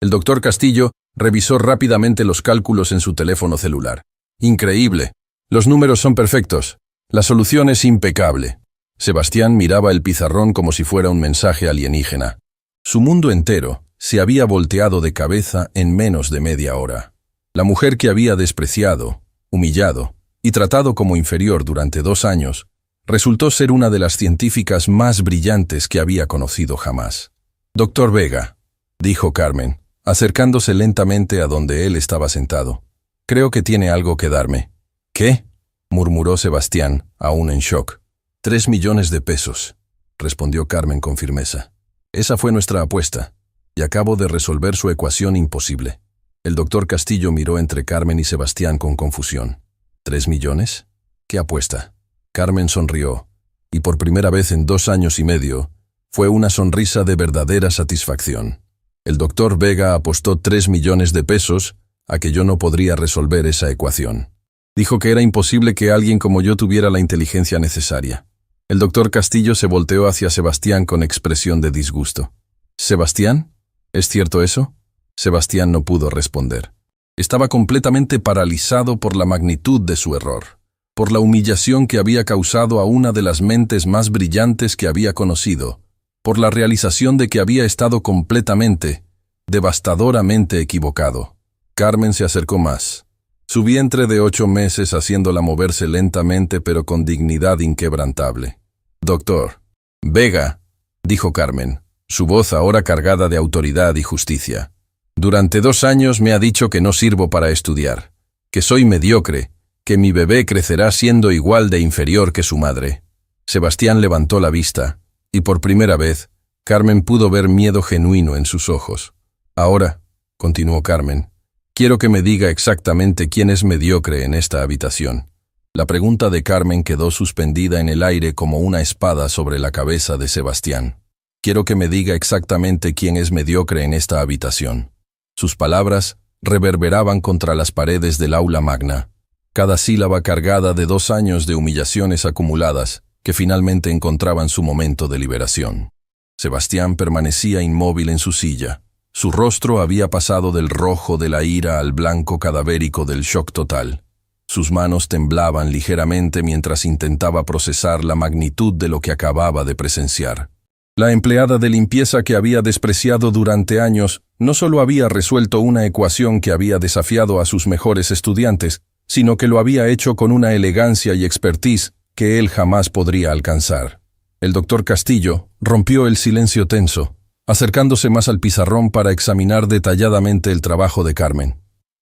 El doctor Castillo revisó rápidamente los cálculos en su teléfono celular. «Increíble. Los números son perfectos. La solución es impecable». Sebastián miraba el pizarrón como si fuera un mensaje alienígena. Su mundo entero se había volteado de cabeza en menos de media hora. La mujer que había despreciado, humillado y tratado como inferior durante 2 años, resultó ser una de las científicas más brillantes que había conocido jamás. «Doctor Vega», dijo Carmen, acercándose lentamente a donde él estaba sentado. «Creo que tiene algo que darme». «¿Qué?», murmuró Sebastián, aún en shock. 3 millones de pesos, respondió Carmen con firmeza. Esa fue nuestra apuesta, y acabo de resolver su ecuación imposible. El doctor Castillo miró entre Carmen y Sebastián con confusión. ¿3 millones? ¿Qué apuesta? Carmen sonrió, y por primera vez en 2 años y medio, fue una sonrisa de verdadera satisfacción. El doctor Vega apostó 3 millones de pesos a que yo no podría resolver esa ecuación. Dijo que era imposible que alguien como yo tuviera la inteligencia necesaria. El doctor Castillo se volteó hacia Sebastián con expresión de disgusto. «¿Sebastián? ¿Es cierto eso?». Sebastián no pudo responder. Estaba completamente paralizado por la magnitud de su error, por la humillación que había causado a una de las mentes más brillantes que había conocido, por la realización de que había estado completamente, devastadoramente equivocado. Carmen se acercó más. Su vientre de 8 meses haciéndola moverse lentamente pero con dignidad inquebrantable. «Doctor Vega», dijo Carmen, su voz ahora cargada de autoridad y justicia. «Durante 2 años me ha dicho que no sirvo para estudiar, que soy mediocre, que mi bebé crecerá siendo igual de inferior que su madre». Sebastián levantó la vista, y por primera vez, Carmen pudo ver miedo genuino en sus ojos. «Ahora», continuó Carmen, Quiero que me diga exactamente quién es mediocre en esta habitación. La pregunta de Carmen quedó suspendida en el aire como una espada sobre la cabeza de Sebastián. Quiero que me diga exactamente quién es mediocre en esta habitación. Sus palabras reverberaban contra las paredes del aula magna, cada sílaba cargada de 2 años de humillaciones acumuladas que finalmente encontraban su momento de liberación. Sebastián permanecía inmóvil en su silla. Su rostro había pasado del rojo de la ira al blanco cadavérico del shock total. Sus manos temblaban ligeramente mientras intentaba procesar la magnitud de lo que acababa de presenciar. La empleada de limpieza que había despreciado durante años no solo había resuelto una ecuación que había desafiado a sus mejores estudiantes, sino que lo había hecho con una elegancia y expertise que él jamás podría alcanzar. El doctor Castillo rompió el silencio tenso, acercándose más al pizarrón para examinar detalladamente el trabajo de Carmen.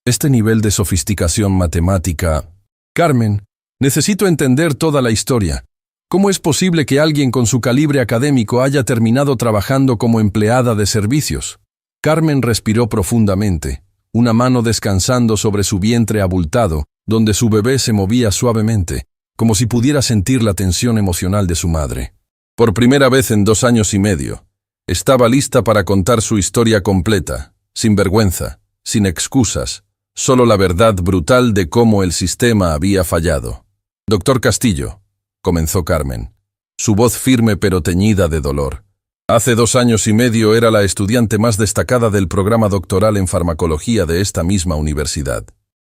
Este nivel de sofisticación matemática... Carmen, necesito entender toda la historia. ¿Cómo es posible que alguien con su calibre académico haya terminado trabajando como empleada de servicios? Carmen respiró profundamente, una mano descansando sobre su vientre abultado, donde su bebé se movía suavemente, como si pudiera sentir la tensión emocional de su madre. Por primera vez en 2 años y medio, estaba lista para contar su historia completa, sin vergüenza, sin excusas, solo la verdad brutal de cómo el sistema había fallado. Doctor Castillo, comenzó Carmen, su voz firme pero teñida de dolor. Hace 2 años y medio era la estudiante más destacada del programa doctoral en farmacología de esta misma universidad.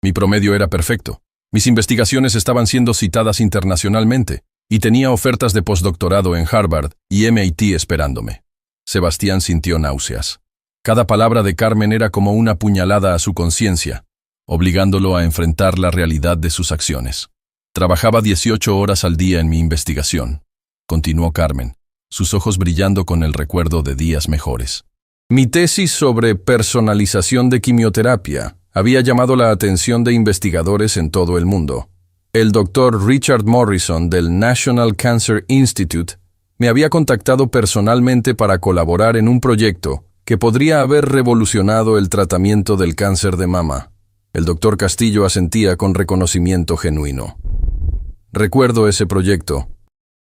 Mi promedio era perfecto. Mis investigaciones estaban siendo citadas internacionalmente y tenía ofertas de postdoctorado en Harvard y MIT esperándome. Sebastián sintió náuseas. Cada palabra de Carmen era como una puñalada a su conciencia, obligándolo a enfrentar la realidad de sus acciones. Trabajaba 18 horas al día en mi investigación, continuó Carmen, sus ojos brillando con el recuerdo de días mejores. Mi tesis sobre personalización de quimioterapia había llamado la atención de investigadores en todo el mundo. El doctor Richard Morrison del National Cancer Institute me había contactado personalmente para colaborar en un proyecto que podría haber revolucionado el tratamiento del cáncer de mama. El doctor Castillo asentía con reconocimiento genuino. Recuerdo ese proyecto.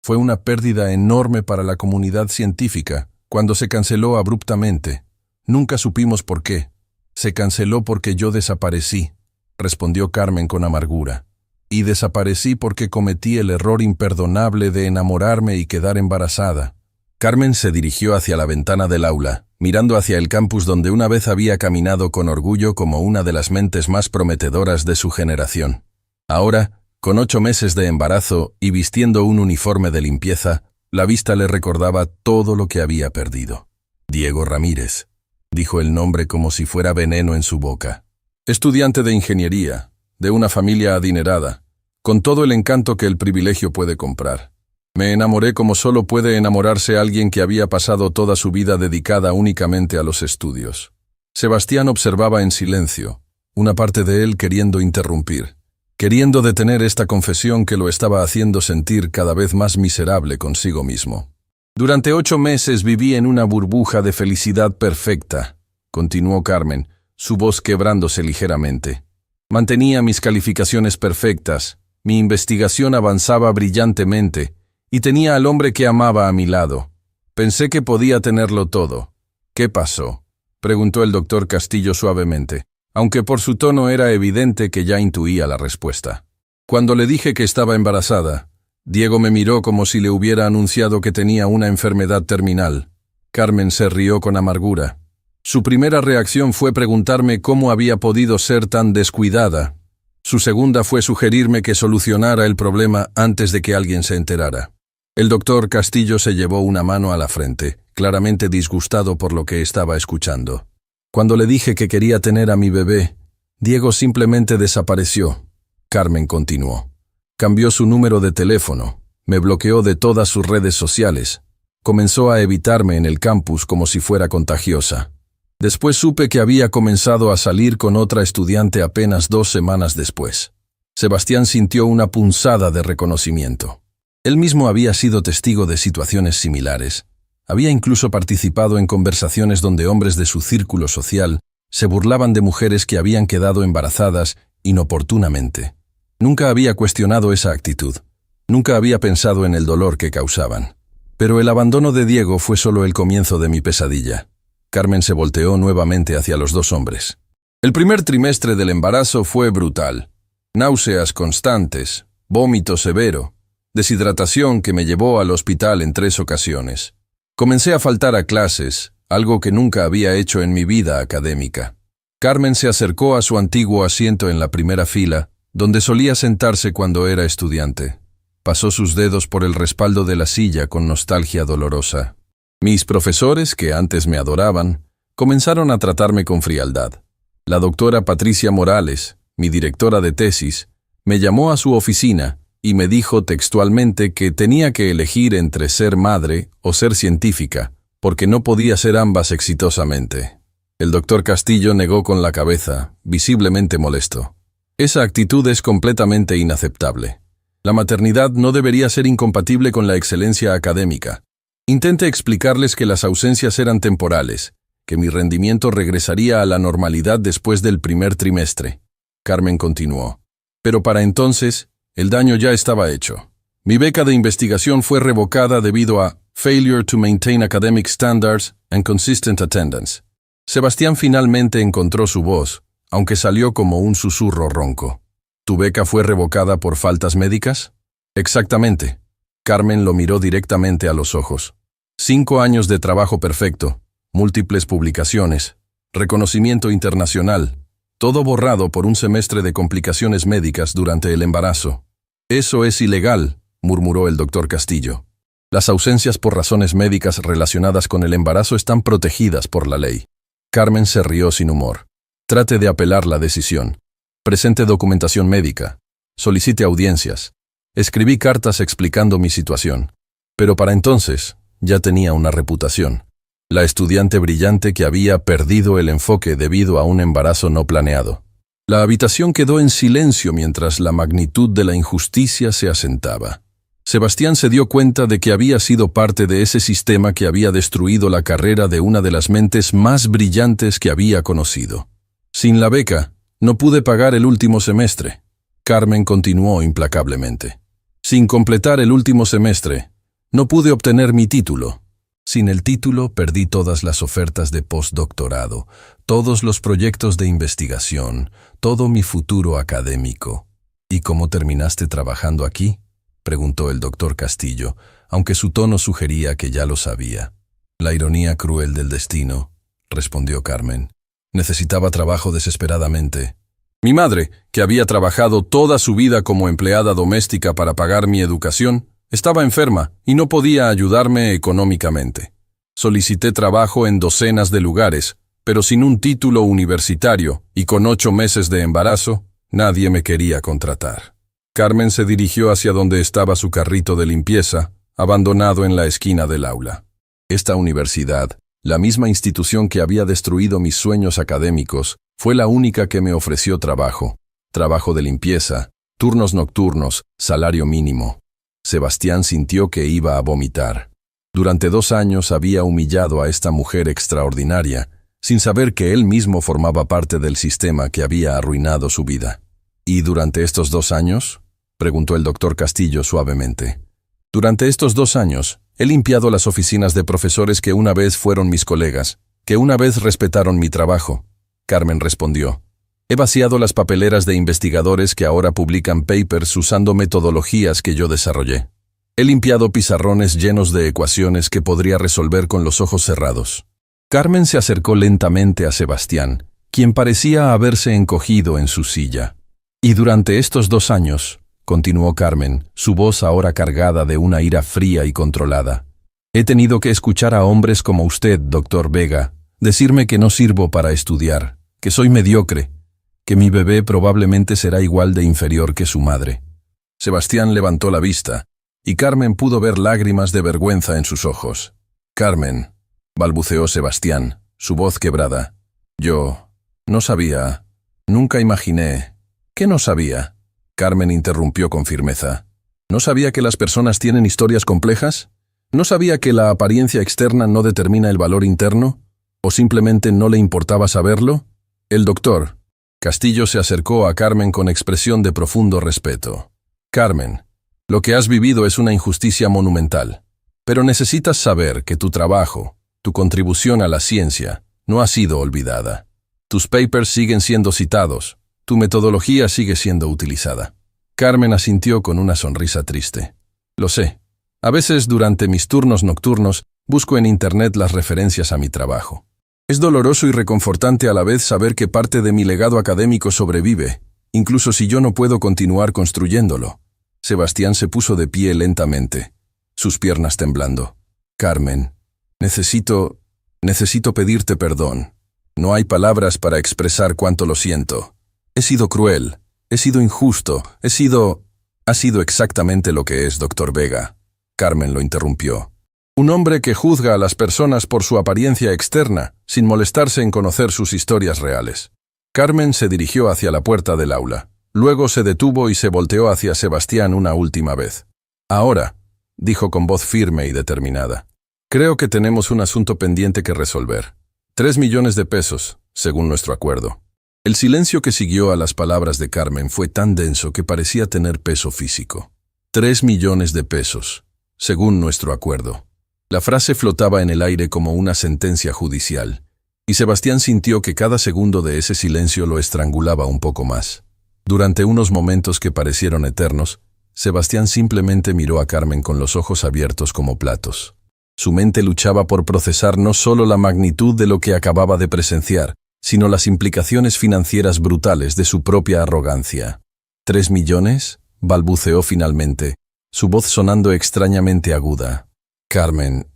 Fue una pérdida enorme para la comunidad científica cuando se canceló abruptamente. Nunca supimos por qué. Se canceló porque yo desaparecí, respondió Carmen con amargura. Y desaparecí porque cometí el error imperdonable de enamorarme y quedar embarazada. Carmen se dirigió hacia la ventana del aula, mirando hacia el campus donde una vez había caminado con orgullo como una de las mentes más prometedoras de su generación. Ahora, con 8 meses de embarazo y vistiendo un uniforme de limpieza, la vista le recordaba todo lo que había perdido. Diego Ramírez, dijo el nombre como si fuera veneno en su boca. Estudiante de ingeniería, de una familia adinerada, con todo el encanto que el privilegio puede comprar. Me enamoré como solo puede enamorarse alguien que había pasado toda su vida dedicada únicamente a los estudios. Sebastián observaba en silencio, una parte de él queriendo interrumpir, queriendo detener esta confesión que lo estaba haciendo sentir cada vez más miserable consigo mismo. Durante 8 meses viví en una burbuja de felicidad perfecta, continuó Carmen, su voz quebrándose ligeramente. Mantenía mis calificaciones perfectas, mi investigación avanzaba brillantemente, y tenía al hombre que amaba a mi lado. Pensé que podía tenerlo todo. ¿Qué pasó?, preguntó el doctor Castillo suavemente, aunque por su tono era evidente que ya intuía la respuesta. Cuando le dije que estaba embarazada, Diego me miró como si le hubiera anunciado que tenía una enfermedad terminal. Carmen se rió con amargura. Su primera reacción fue preguntarme cómo había podido ser tan descuidada. Su segunda fue sugerirme que solucionara el problema antes de que alguien se enterara. El doctor Castillo se llevó una mano a la frente, claramente disgustado por lo que estaba escuchando. Cuando le dije que quería tener a mi bebé, Diego simplemente desapareció. Carmen continuó. Cambió su número de teléfono, me bloqueó de todas sus redes sociales. Comenzó a evitarme en el campus como si fuera contagiosa. Después supe que había comenzado a salir con otra estudiante apenas 2 semanas después. Sebastián sintió una punzada de reconocimiento. Él mismo había sido testigo de situaciones similares. Había incluso participado en conversaciones donde hombres de su círculo social Se burlaban de mujeres que habían quedado embarazadas inoportunamente. Nunca había cuestionado esa actitud. Nunca había pensado en el dolor que causaban. Pero el abandono de Diego fue solo el comienzo de mi pesadilla. Carmen se volteó nuevamente hacia los dos hombres. El primer trimestre del embarazo fue brutal. Náuseas constantes, vómito severo, deshidratación que me llevó al hospital en 3 ocasiones. Comencé a faltar a clases, algo que nunca había hecho en mi vida académica. Carmen se acercó a su antiguo asiento en la primera fila, donde solía sentarse cuando era estudiante. Pasó sus dedos por el respaldo de la silla con nostalgia dolorosa. Mis profesores, que antes me adoraban, comenzaron a tratarme con frialdad. La doctora Patricia Morales, mi directora de tesis, me llamó a su oficina y me dijo textualmente que tenía que elegir entre ser madre o ser científica, porque no podía ser ambas exitosamente. El doctor Castillo negó con la cabeza, visiblemente molesto. Esa actitud es completamente inaceptable. La maternidad no debería ser incompatible con la excelencia académica. Intenté explicarles que las ausencias eran temporales, que mi rendimiento regresaría a la normalidad después del primer trimestre. Carmen continuó. Pero para entonces, el daño ya estaba hecho. Mi beca de investigación fue revocada debido a failure to maintain academic standards and consistent attendance. Sebastián finalmente encontró su voz, aunque salió como un susurro ronco. ¿Tu beca fue revocada por faltas médicas? Exactamente. Carmen lo miró directamente a los ojos. 5 años de trabajo perfecto, múltiples publicaciones, reconocimiento internacional, todo borrado por un semestre de complicaciones médicas durante el embarazo. Eso es ilegal, murmuró el doctor Castillo. Las ausencias por razones médicas relacionadas con el embarazo están protegidas por la ley. Carmen se rió sin humor. Trate de apelar la decisión. Presente documentación médica. Solicite audiencias. Escribí cartas explicando mi situación. Pero para entonces, ya tenía una reputación. La estudiante brillante que había perdido el enfoque debido a un embarazo no planeado. La habitación quedó en silencio mientras la magnitud de la injusticia se asentaba. Sebastián se dio cuenta de que había sido parte de ese sistema que había destruido la carrera de una de las mentes más brillantes que había conocido. Sin la beca, no pude pagar el último semestre. Carmen continuó implacablemente. Sin completar el último semestre, no pude obtener mi título. Sin el título, perdí todas las ofertas de postdoctorado, todos los proyectos de investigación, todo mi futuro académico. ¿Y cómo terminaste trabajando aquí?, preguntó el doctor Castillo, aunque su tono sugería que ya lo sabía. La ironía cruel del destino, respondió Carmen. Necesitaba trabajo desesperadamente. Mi madre, que había trabajado toda su vida como empleada doméstica para pagar mi educación, estaba enferma y no podía ayudarme económicamente. Solicité trabajo en docenas de lugares, pero sin un título universitario y con 8 meses de embarazo, nadie me quería contratar. Carmen se dirigió hacia donde estaba su carrito de limpieza, abandonado en la esquina del aula. Esta universidad, la misma institución que había destruido mis sueños académicos, fue la única que me ofreció trabajo. Trabajo de limpieza, turnos nocturnos, salario mínimo. Sebastián sintió que iba a vomitar. Durante 2 años había humillado a esta mujer extraordinaria, sin saber que él mismo formaba parte del sistema que había arruinado su vida. ¿Y durante estos 2 años? Preguntó el doctor Castillo suavemente. Durante estos 2 años, he limpiado las oficinas de profesores que una vez fueron mis colegas, que una vez respetaron mi trabajo. Carmen respondió. He vaciado las papeleras de investigadores que ahora publican papers usando metodologías que yo desarrollé. He limpiado pizarrones llenos de ecuaciones que podría resolver con los ojos cerrados. Carmen se acercó lentamente a Sebastián, quien parecía haberse encogido en su silla. Y durante estos 2 años, continuó Carmen, su voz ahora cargada de una ira fría y controlada, he tenido que escuchar a hombres como usted, doctor Vega, decirme que no sirvo para estudiar, que soy mediocre, que mi bebé probablemente será igual de inferior que su madre. Sebastián levantó la vista, y Carmen pudo ver lágrimas de vergüenza en sus ojos. Carmen, balbuceó Sebastián, su voz quebrada. Yo no sabía, nunca imaginé. ¿Qué no sabía? Carmen interrumpió con firmeza. ¿No sabía que las personas tienen historias complejas? ¿No sabía que la apariencia externa no determina el valor interno? ¿O simplemente no le importaba saberlo? El doctor Castillo se acercó a Carmen con expresión de profundo respeto. Carmen, lo que has vivido es una injusticia monumental, pero necesitas saber que tu trabajo, tu contribución a la ciencia, no ha sido olvidada. Tus papers siguen siendo citados, tu metodología sigue siendo utilizada. Carmen asintió con una sonrisa triste. Lo sé. A veces durante mis turnos nocturnos busco en internet las referencias a mi trabajo. Es doloroso y reconfortante a la vez saber que parte de mi legado académico sobrevive, incluso si yo no puedo continuar construyéndolo. Sebastián se puso de pie lentamente, sus piernas temblando. Carmen, necesito pedirte perdón. No hay palabras para expresar cuánto lo siento. He sido cruel, he sido injusto, Ha sido exactamente lo que es, doctor Vega. Carmen lo interrumpió. Un hombre que juzga a las personas por su apariencia externa, sin molestarse en conocer sus historias reales. Carmen se dirigió hacia la puerta del aula. Luego se detuvo y se volteó hacia Sebastián una última vez. Ahora, dijo con voz firme y determinada, creo que tenemos un asunto pendiente que resolver. 3 millones de pesos, según nuestro acuerdo. El silencio que siguió a las palabras de Carmen fue tan denso que parecía tener peso físico. 3 millones de pesos, según nuestro acuerdo. La frase flotaba en el aire como una sentencia judicial, y Sebastián sintió que cada segundo de ese silencio lo estrangulaba un poco más. Durante unos momentos que parecieron eternos, Sebastián simplemente miró a Carmen con los ojos abiertos como platos. Su mente luchaba por procesar no solo la magnitud de lo que acababa de presenciar, sino las implicaciones financieras brutales de su propia arrogancia. ¿3 millones? Balbuceó finalmente, su voz sonando extrañamente aguda. Carmen,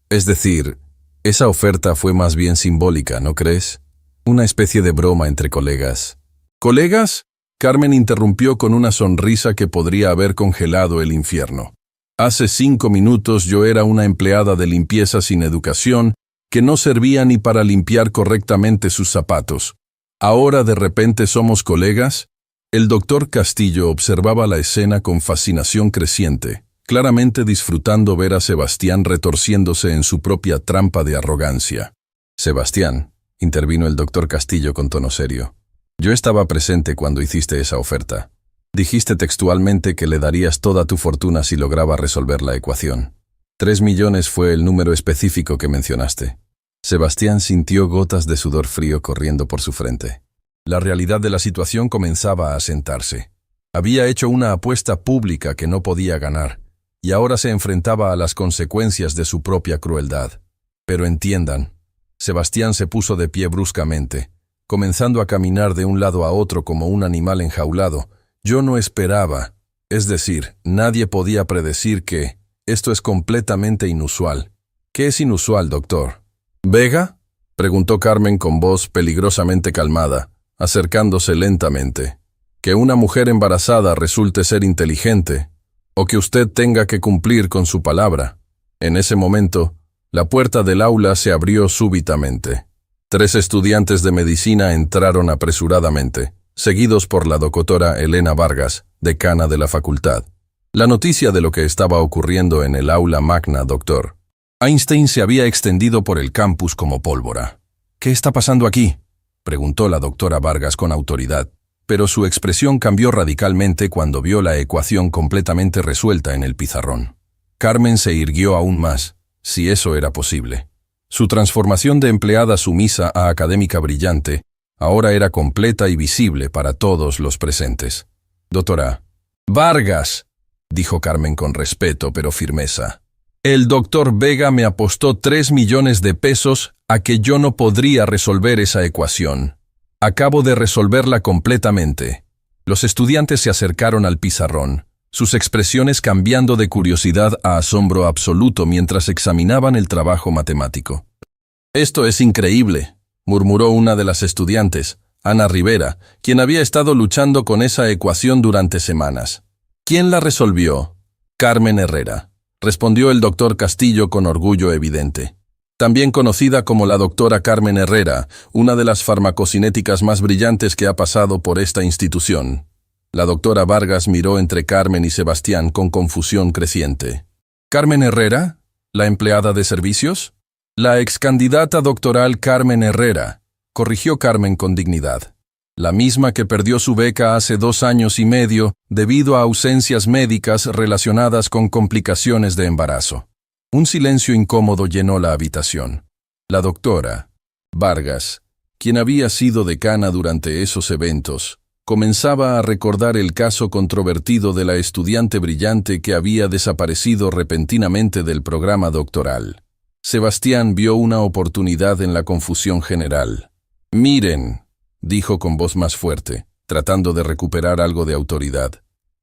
es decir, esa oferta fue más bien simbólica, ¿no crees? Una especie de broma entre colegas. ¿Colegas? Carmen interrumpió con una sonrisa que podría haber congelado el infierno. Hace 5 minutos yo era una empleada de limpieza sin educación que no servía ni para limpiar correctamente sus zapatos. ¿Ahora de repente somos colegas? El doctor Castillo observaba la escena con fascinación creciente, claramente disfrutando ver a Sebastián retorciéndose en su propia trampa de arrogancia. Sebastián, intervino el doctor Castillo con tono serio, yo estaba presente cuando hiciste esa oferta. Dijiste textualmente que le darías toda tu fortuna si lograba resolver la ecuación. 3 millones fue el número específico que mencionaste. Sebastián sintió gotas de sudor frío corriendo por su frente. La realidad de la situación comenzaba a asentarse. Había hecho una apuesta pública que no podía ganar, y ahora se enfrentaba a las consecuencias de su propia crueldad. Pero entiendan, Sebastián se puso de pie bruscamente, comenzando a caminar de un lado a otro como un animal enjaulado. Yo no esperaba, es decir, nadie podía predecir que esto es completamente inusual. ¿Qué es inusual, doctor? ¿Vega? Preguntó Carmen con voz peligrosamente calmada, acercándose lentamente. Que una mujer embarazada resulte ser inteligente, o que usted tenga que cumplir con su palabra. En ese momento, la puerta del aula se abrió súbitamente. 3 estudiantes de medicina entraron apresuradamente, seguidos por la doctora Elena Vargas, decana de la facultad. La noticia de lo que estaba ocurriendo en el aula magna, doctor. Einstein se había extendido por el campus como pólvora. ¿Qué está pasando aquí?, preguntó la doctora Vargas con autoridad, pero su expresión cambió radicalmente cuando vio la ecuación completamente resuelta en el pizarrón. Carmen se irguió aún más, si eso era posible. Su transformación de empleada sumisa a académica brillante ahora era completa y visible para todos los presentes. Doctora Vargas, dijo Carmen con respeto pero firmeza. El doctor Vega me apostó 3 millones de pesos a que yo no podría resolver esa ecuación. Acabo de resolverla completamente. Los estudiantes se acercaron al pizarrón, sus expresiones cambiando de curiosidad a asombro absoluto mientras examinaban el trabajo matemático. Esto es increíble, murmuró una de las estudiantes, Ana Rivera, quien había estado luchando con esa ecuación durante semanas. ¿Quién la resolvió? Carmen Herrera, respondió el doctor Castillo con orgullo evidente. También conocida como la doctora Carmen Herrera, una de las farmacocinéticas más brillantes que ha pasado por esta institución. La doctora Vargas miró entre Carmen y Sebastián con confusión creciente. ¿Carmen Herrera? ¿La empleada de servicios? La excandidata doctoral Carmen Herrera, corrigió Carmen con dignidad. La misma que perdió su beca hace 2 años y medio debido a ausencias médicas relacionadas con complicaciones de embarazo. Un silencio incómodo llenó la habitación. La doctora Vargas, quien había sido decana durante esos eventos, comenzaba a recordar el caso controvertido de la estudiante brillante que había desaparecido repentinamente del programa doctoral. Sebastián vio una oportunidad en la confusión general. «Miren», dijo con voz más fuerte, tratando de recuperar algo de autoridad.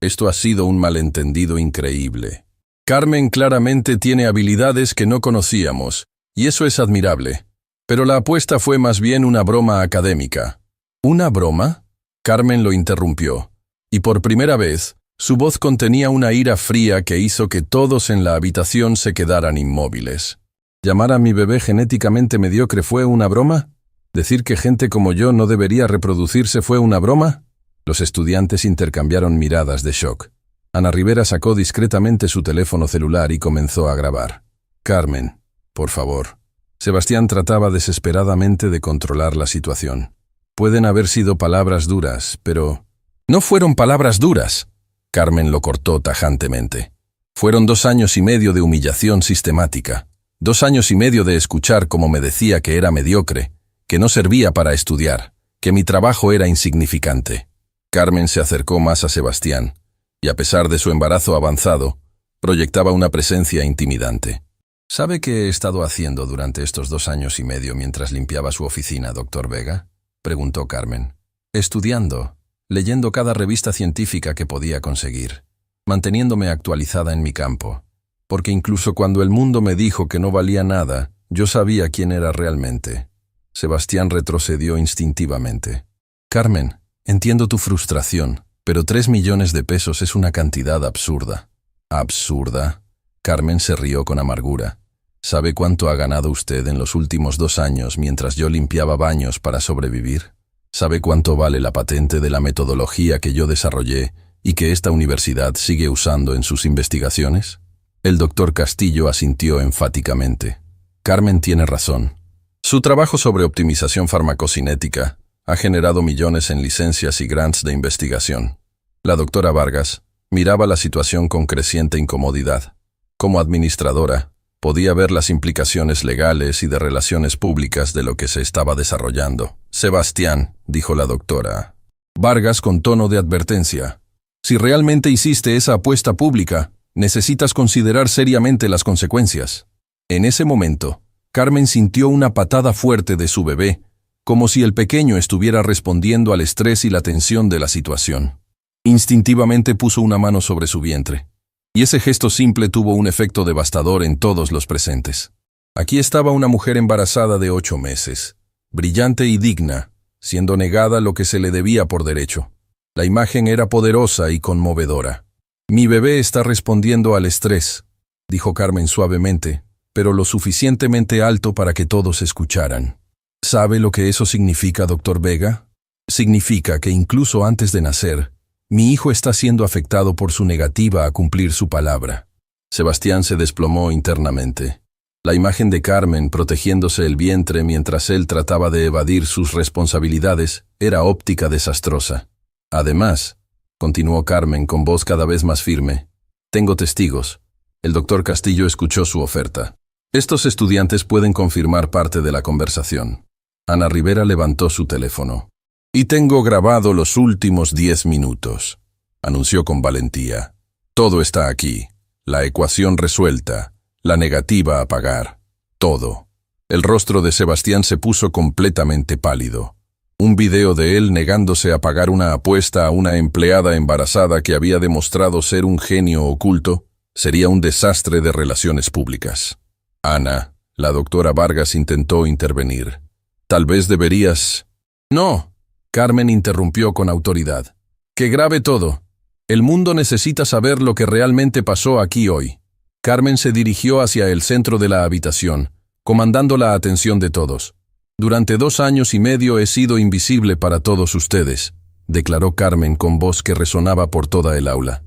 «Esto ha sido un malentendido increíble. Carmen claramente tiene habilidades que no conocíamos, y eso es admirable. Pero la apuesta fue más bien una broma académica». ¿Una broma? Carmen lo interrumpió, y por primera vez, su voz contenía una ira fría que hizo que todos en la habitación se quedaran inmóviles. ¿Llamar a mi bebé genéticamente mediocre fue una broma? ¿Decir que gente como yo no debería reproducirse fue una broma? Los estudiantes intercambiaron miradas de shock. Ana Rivera sacó discretamente su teléfono celular y comenzó a grabar. «Carmen, por favor». Sebastián trataba desesperadamente de controlar la situación. Pueden haber sido palabras duras, pero... «No fueron palabras duras», Carmen lo cortó tajantemente. «Fueron 2 años y medio de humillación sistemática. 2 años y medio de escuchar cómo me decía que era mediocre, que no servía para estudiar, que mi trabajo era insignificante». Carmen se acercó más a Sebastián, y a pesar de su embarazo avanzado, proyectaba una presencia intimidante. «¿Sabe qué he estado haciendo durante estos 2 años y medio mientras limpiaba su oficina, doctor Vega?», preguntó Carmen. «Estudiando, leyendo cada revista científica que podía conseguir, manteniéndome actualizada en mi campo, porque incluso cuando el mundo me dijo que no valía nada, yo sabía quién era realmente». Sebastián retrocedió instintivamente. «Carmen, entiendo tu frustración, pero 3 millones de pesos es una cantidad absurda». «¿Absurda?». Carmen se rió con amargura. «¿Sabe cuánto ha ganado usted en los últimos 2 años mientras yo limpiaba baños para sobrevivir? ¿Sabe cuánto vale la patente de la metodología que yo desarrollé y que esta universidad sigue usando en sus investigaciones?» El doctor Castillo asintió enfáticamente. «Carmen tiene razón. Su trabajo sobre optimización farmacocinética ha generado millones en licencias y grants de investigación». La doctora Vargas miraba la situación con creciente incomodidad. Como administradora, podía ver las implicaciones legales y de relaciones públicas de lo que se estaba desarrollando. «Sebastián», dijo la doctora Vargas con tono de advertencia, «si realmente hiciste esa apuesta pública, necesitas considerar seriamente las consecuencias». En ese momento, Carmen sintió una patada fuerte de su bebé, como si el pequeño estuviera respondiendo al estrés y la tensión de la situación. Instintivamente puso una mano sobre su vientre. Y ese gesto simple tuvo un efecto devastador en todos los presentes. Aquí estaba una mujer embarazada de 8 meses, brillante y digna, siendo negada lo que se le debía por derecho. La imagen era poderosa y conmovedora. «Mi bebé está respondiendo al estrés», dijo Carmen suavemente, pero lo suficientemente alto para que todos escucharan. «¿Sabe lo que eso significa, doctor Vega? Significa que incluso antes de nacer, mi hijo está siendo afectado por su negativa a cumplir su palabra». Sebastián se desplomó internamente. La imagen de Carmen protegiéndose el vientre mientras él trataba de evadir sus responsabilidades era óptica desastrosa. «Además», continuó Carmen con voz cada vez más firme, «tengo testigos». El doctor Castillo escuchó su oferta. «Estos estudiantes pueden confirmar parte de la conversación». Ana Rivera levantó su teléfono. «Y tengo grabado los últimos 10 minutos», anunció con valentía. «Todo está aquí. La ecuación resuelta, la negativa a pagar, todo». El rostro de Sebastián se puso completamente pálido. Un video de él negándose a pagar una apuesta a una empleada embarazada que había demostrado ser un genio oculto sería un desastre de relaciones públicas. «Ana», la doctora Vargas intentó intervenir. «Tal vez deberías...» «No», Carmen interrumpió con autoridad. «Que grabe todo. El mundo necesita saber lo que realmente pasó aquí hoy». Carmen se dirigió hacia el centro de la habitación, comandando la atención de todos. «Durante 2 años y medio he sido invisible para todos ustedes», declaró Carmen con voz que resonaba por toda el aula.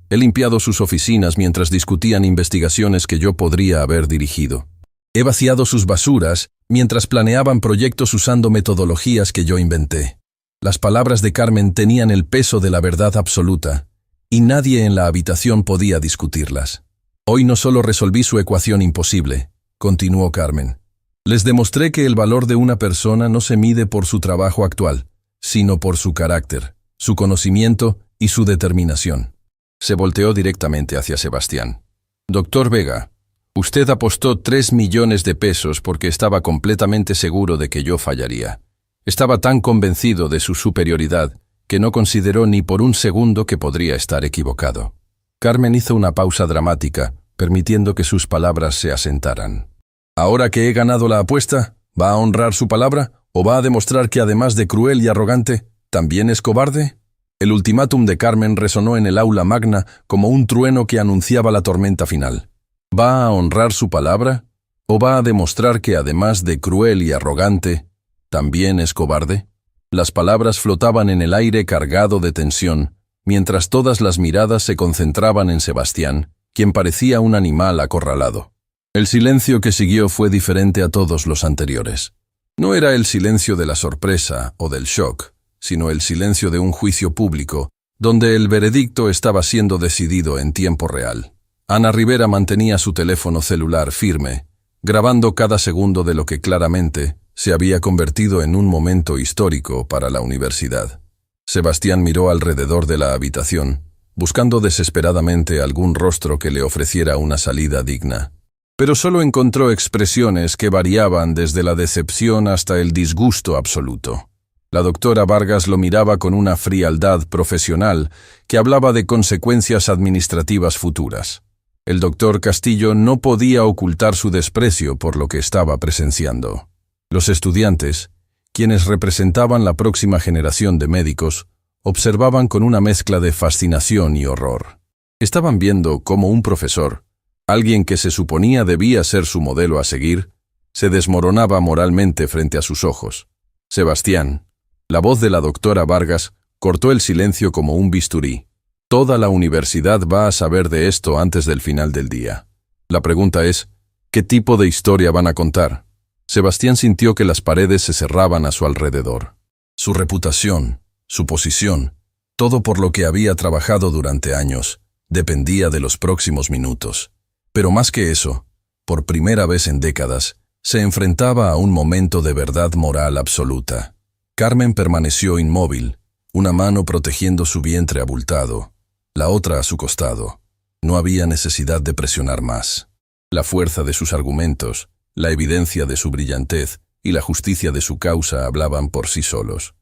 «He limpiado sus oficinas mientras discutían investigaciones que yo podría haber dirigido. He vaciado sus basuras mientras planeaban proyectos usando metodologías que yo inventé. Las palabras de Carmen tenían el peso de la verdad absoluta, y nadie en la habitación podía discutirlas. Hoy no solo resolví su ecuación imposible, continuó Carmen. Les demostré que el valor de una persona no se mide por su trabajo actual, sino por su carácter, su conocimiento y su determinación. Se volteó directamente hacia Sebastián. Doctor Vega, usted apostó 3 millones de pesos porque estaba completamente seguro de que yo fallaría. Estaba tan convencido de su superioridad que no consideró ni por un segundo que podría estar equivocado. Carmen hizo una pausa dramática, permitiendo que sus palabras se asentaran. ¿Ahora que he ganado la apuesta, va a honrar su palabra o va a demostrar que además de cruel y arrogante, también es cobarde? El ultimátum de Carmen resonó en el aula magna como un trueno que anunciaba la tormenta final. ¿Va a honrar su palabra o va a demostrar que además de cruel y arrogante, también es cobarde? Las palabras flotaban en el aire cargado de tensión, mientras todas las miradas se concentraban en Sebastián, quien parecía un animal acorralado. El silencio que siguió fue diferente a todos los anteriores. No era el silencio de la sorpresa o del shock, sino el silencio de un juicio público, donde el veredicto estaba siendo decidido en tiempo real. Ana Rivera mantenía su teléfono celular firme, grabando cada segundo de lo que claramente se había convertido en un momento histórico para la universidad. Sebastián miró alrededor de la habitación, buscando desesperadamente algún rostro que le ofreciera una salida digna. Pero solo encontró expresiones que variaban desde la decepción hasta el disgusto absoluto. La doctora Vargas lo miraba con una frialdad profesional que hablaba de consecuencias administrativas futuras. El doctor Castillo no podía ocultar su desprecio por lo que estaba presenciando. Los estudiantes, quienes representaban la próxima generación de médicos, observaban con una mezcla de fascinación y horror. Estaban viendo cómo un profesor, alguien que se suponía debía ser su modelo a seguir, se desmoronaba moralmente frente a sus ojos. Sebastián, la voz de la doctora Vargas, cortó el silencio como un bisturí. Toda la universidad va a saber de esto antes del final del día. La pregunta es, ¿qué tipo de historia van a contar? Sebastián sintió que las paredes se cerraban a su alrededor. Su reputación, su posición, todo por lo que había trabajado durante años, dependía de los próximos minutos. Pero más que eso, por primera vez en décadas, se enfrentaba a un momento de verdad moral absoluta. Carmen permaneció inmóvil, una mano protegiendo su vientre abultado, la otra a su costado. No había necesidad de presionar más. La fuerza de sus argumentos, la evidencia de su brillantez y la justicia de su causa hablaban por sí solos.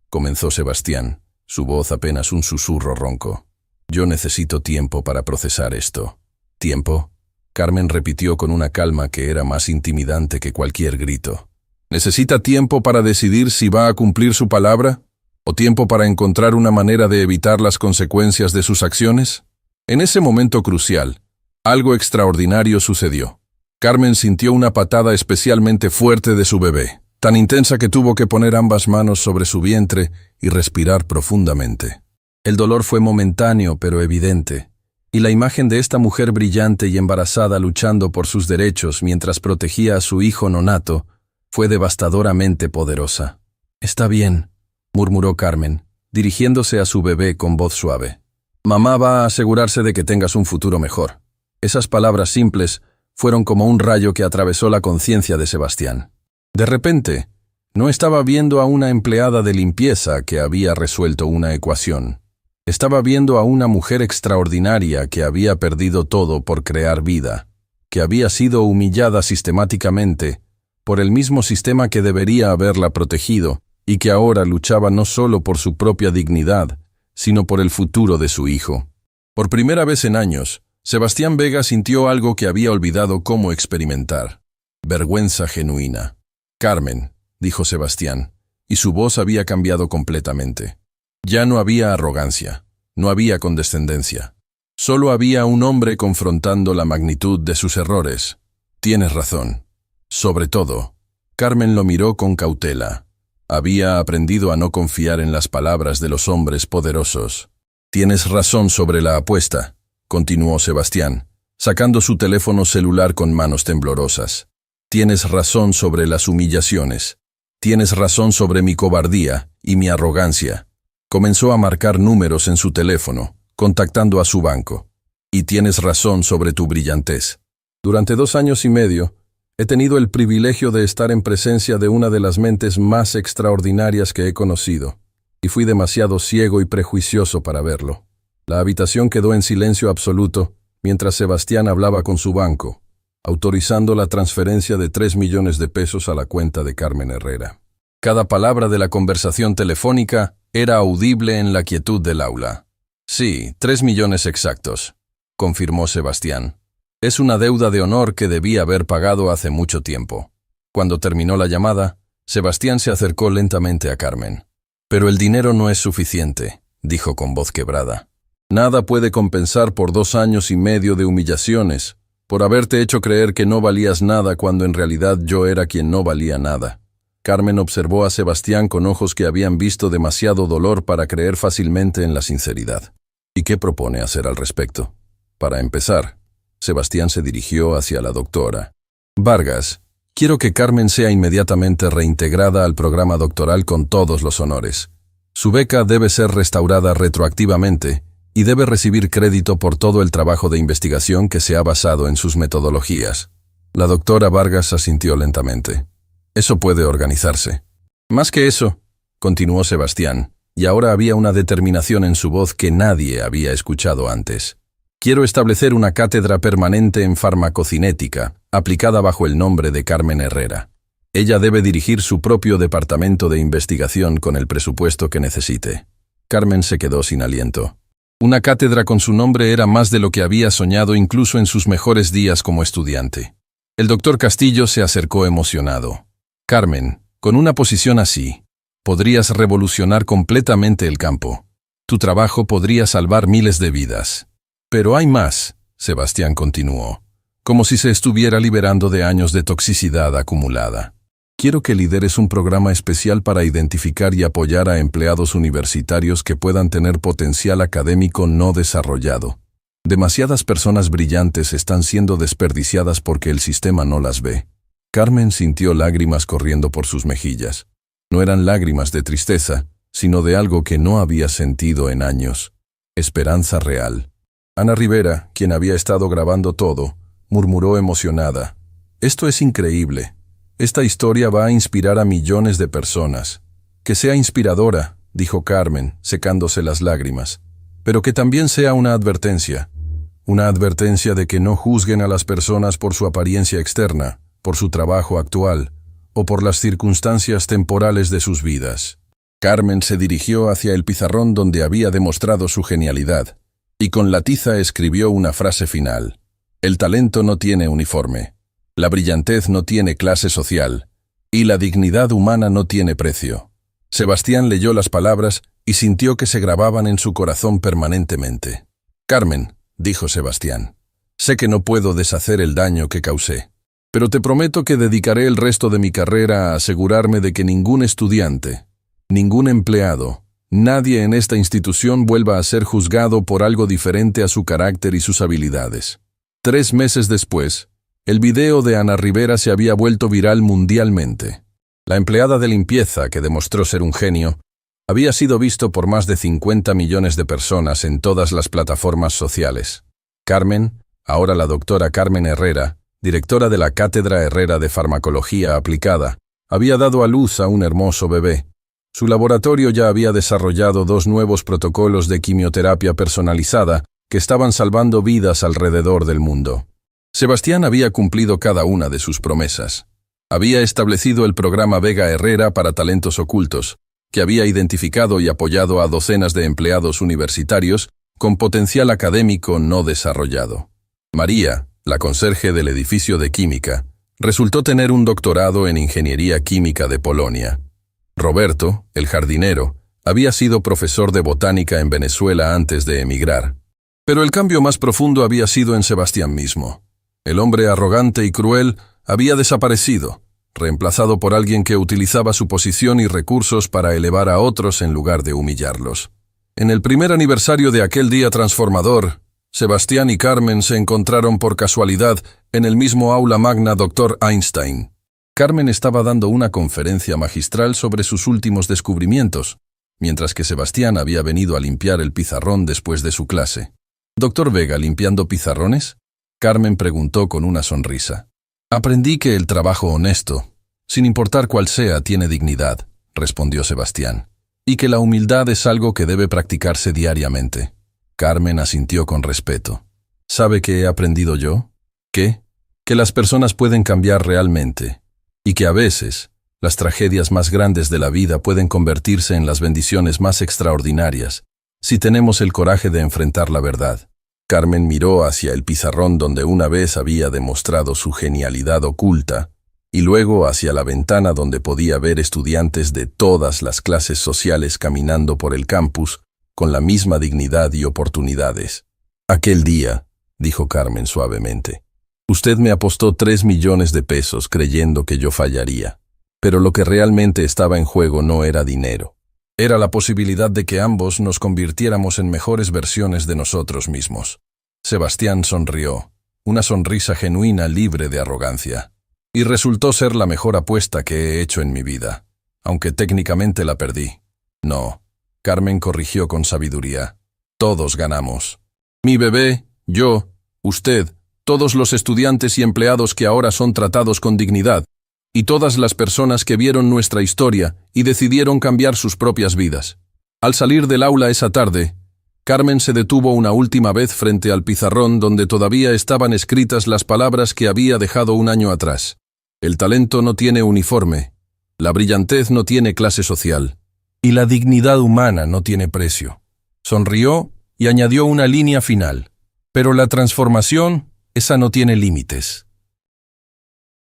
Comenzó Sebastián, su voz apenas un susurro ronco. Yo necesito tiempo para procesar esto. ¿Tiempo? Carmen repitió con una calma que era más intimidante que cualquier grito. ¿Necesita tiempo para decidir si va a cumplir su palabra? ¿O tiempo para encontrar una manera de evitar las consecuencias de sus acciones? En ese momento crucial, algo extraordinario sucedió. Carmen sintió una patada especialmente fuerte de su bebé, tan intensa que tuvo que poner ambas manos sobre su vientre y respirar profundamente. El dolor fue momentáneo pero evidente, y la imagen de esta mujer brillante y embarazada luchando por sus derechos mientras protegía a su hijo nonato fue devastadoramente poderosa. «Está bien», murmuró Carmen, dirigiéndose a su bebé con voz suave. «Mamá va a asegurarse de que tengas un futuro mejor». Esas palabras simples fueron como un rayo que atravesó la conciencia de Sebastián. De repente, no estaba viendo a una empleada de limpieza que había resuelto una ecuación. Estaba viendo a una mujer extraordinaria que había perdido todo por crear vida, que había sido humillada sistemáticamente por el mismo sistema que debería haberla protegido y que ahora luchaba no solo por su propia dignidad, sino por el futuro de su hijo. Por primera vez en años, Sebastián Vega sintió algo que había olvidado cómo experimentar. Vergüenza genuina. «Carmen», dijo Sebastián, y su voz había cambiado completamente. Ya no había arrogancia, no había condescendencia. Solo había un hombre confrontando la magnitud de sus errores. «Tienes razón. Sobre todo». Carmen lo miró con cautela. Había aprendido a no confiar en las palabras de los hombres poderosos. «Tienes razón sobre la apuesta», continuó Sebastián, sacando su teléfono celular con manos temblorosas. Tienes razón sobre las humillaciones. Tienes razón sobre mi cobardía y mi arrogancia. Comenzó a marcar números en su teléfono, contactando a su banco. Y tienes razón sobre tu brillantez. Durante 2 años y medio, he tenido el privilegio de estar en presencia de una de las mentes más extraordinarias que he conocido, y fui demasiado ciego y prejuicioso para verlo. La habitación quedó en silencio absoluto mientras Sebastián hablaba con su banco, autorizando la transferencia de 3 millones de pesos a la cuenta de Carmen Herrera. Cada palabra de la conversación telefónica era audible en la quietud del aula. Sí, 3 millones exactos, confirmó Sebastián. Es una deuda de honor que debí haber pagado hace mucho tiempo. Cuando terminó la llamada, Sebastián se acercó lentamente a Carmen. Pero el dinero no es suficiente, dijo con voz quebrada. Nada puede compensar por 2 años y medio de humillaciones, por haberte hecho creer que no valías nada cuando en realidad yo era quien no valía nada. Carmen observó a Sebastián con ojos que habían visto demasiado dolor para creer fácilmente en la sinceridad. ¿Y qué propone hacer al respecto? Para empezar, Sebastián se dirigió hacia la doctora. Vargas, quiero que Carmen sea inmediatamente reintegrada al programa doctoral con todos los honores. Su beca debe ser restaurada retroactivamente y debe recibir crédito por todo el trabajo de investigación que se ha basado en sus metodologías. La doctora Vargas asintió lentamente. Eso puede organizarse. Más que eso, continuó Sebastián, y ahora había una determinación en su voz que nadie había escuchado antes. Quiero establecer una cátedra permanente en farmacocinética, aplicada bajo el nombre de Carmen Herrera. Ella debe dirigir su propio departamento de investigación con el presupuesto que necesite. Carmen se quedó sin aliento. Una cátedra con su nombre era más de lo que había soñado incluso en sus mejores días como estudiante. El doctor Castillo se acercó emocionado. Carmen, con una posición así, podrías revolucionar completamente el campo. Tu trabajo podría salvar miles de vidas. Pero hay más, Sebastián continuó, como si se estuviera liberando de años de toxicidad acumulada. Quiero que lideres un programa especial para identificar y apoyar a empleados universitarios que puedan tener potencial académico no desarrollado. Demasiadas personas brillantes están siendo desperdiciadas porque el sistema no las ve. Carmen sintió lágrimas corriendo por sus mejillas. No eran lágrimas de tristeza, sino de algo que no había sentido en años. Esperanza real. Ana Rivera, quien había estado grabando todo, murmuró emocionada. Esto es increíble. Esta historia va a inspirar a millones de personas. Que sea inspiradora, dijo Carmen, secándose las lágrimas, pero que también sea una advertencia de que no juzguen a las personas por su apariencia externa, por su trabajo actual, o por las circunstancias temporales de sus vidas. Carmen se dirigió hacia el pizarrón donde había demostrado su genialidad, y con la tiza escribió una frase final. El talento no tiene uniforme. La brillantez no tiene clase social, y la dignidad humana no tiene precio. Sebastián leyó las palabras y sintió que se grababan en su corazón permanentemente. Carmen, dijo Sebastián, sé que no puedo deshacer el daño que causé, pero te prometo que dedicaré el resto de mi carrera a asegurarme de que ningún estudiante, ningún empleado, nadie en esta institución vuelva a ser juzgado por algo diferente a su carácter y sus habilidades. 3 meses después, el video de Ana Rivera se había vuelto viral mundialmente. La empleada de limpieza, que demostró ser un genio, había sido visto por más de 50 millones de personas en todas las plataformas sociales. Carmen, ahora la doctora Carmen Herrera, directora de la Cátedra Herrera de Farmacología Aplicada, había dado a luz a un hermoso bebé. Su laboratorio ya había desarrollado 2 nuevos protocolos de quimioterapia personalizada que estaban salvando vidas alrededor del mundo. Sebastián había cumplido cada una de sus promesas. Había establecido el programa Vega Herrera para talentos ocultos, que había identificado y apoyado a docenas de empleados universitarios con potencial académico no desarrollado. María, la conserje del edificio de química, resultó tener un doctorado en ingeniería química de Polonia. Roberto, el jardinero, había sido profesor de botánica en Venezuela antes de emigrar. Pero el cambio más profundo había sido en Sebastián mismo. El hombre arrogante y cruel había desaparecido, reemplazado por alguien que utilizaba su posición y recursos para elevar a otros en lugar de humillarlos. En el primer aniversario de aquel día transformador, Sebastián y Carmen se encontraron por casualidad en el mismo aula magna Dr. Einstein. Carmen estaba dando una conferencia magistral sobre sus últimos descubrimientos, mientras que Sebastián había venido a limpiar el pizarrón después de su clase. «¿Doctor Vega limpiando pizarrones?», Carmen preguntó con una sonrisa. «Aprendí que el trabajo honesto, sin importar cuál sea, tiene dignidad», respondió Sebastián, «y que la humildad es algo que debe practicarse diariamente». Carmen asintió con respeto. «¿Sabe qué he aprendido yo? ¿Qué? Que las personas pueden cambiar realmente, y que a veces las tragedias más grandes de la vida pueden convertirse en las bendiciones más extraordinarias, si tenemos el coraje de enfrentar la verdad». Carmen miró hacia el pizarrón donde una vez había demostrado su genialidad oculta, y luego hacia la ventana donde podía ver estudiantes de todas las clases sociales caminando por el campus con la misma dignidad y oportunidades. «Aquel día», dijo Carmen suavemente, «usted me apostó 3 millones de pesos creyendo que yo fallaría. Pero lo que realmente estaba en juego no era dinero. Era la posibilidad de que ambos nos convirtiéramos en mejores versiones de nosotros mismos». Sebastián sonrió, una sonrisa genuina libre de arrogancia. «Y resultó ser la mejor apuesta que he hecho en mi vida, aunque técnicamente la perdí». «No», Carmen corrigió con sabiduría, «todos ganamos. Mi bebé, yo, usted, todos los estudiantes y empleados que ahora son tratados con dignidad, y todas las personas que vieron nuestra historia y decidieron cambiar sus propias vidas». Al salir del aula esa tarde, Carmen se detuvo una última vez frente al pizarrón donde todavía estaban escritas las palabras que había dejado un año atrás. «El talento no tiene uniforme, la brillantez no tiene clase social, y la dignidad humana no tiene precio». Sonrió y añadió una línea final. «Pero la transformación, esa no tiene límites».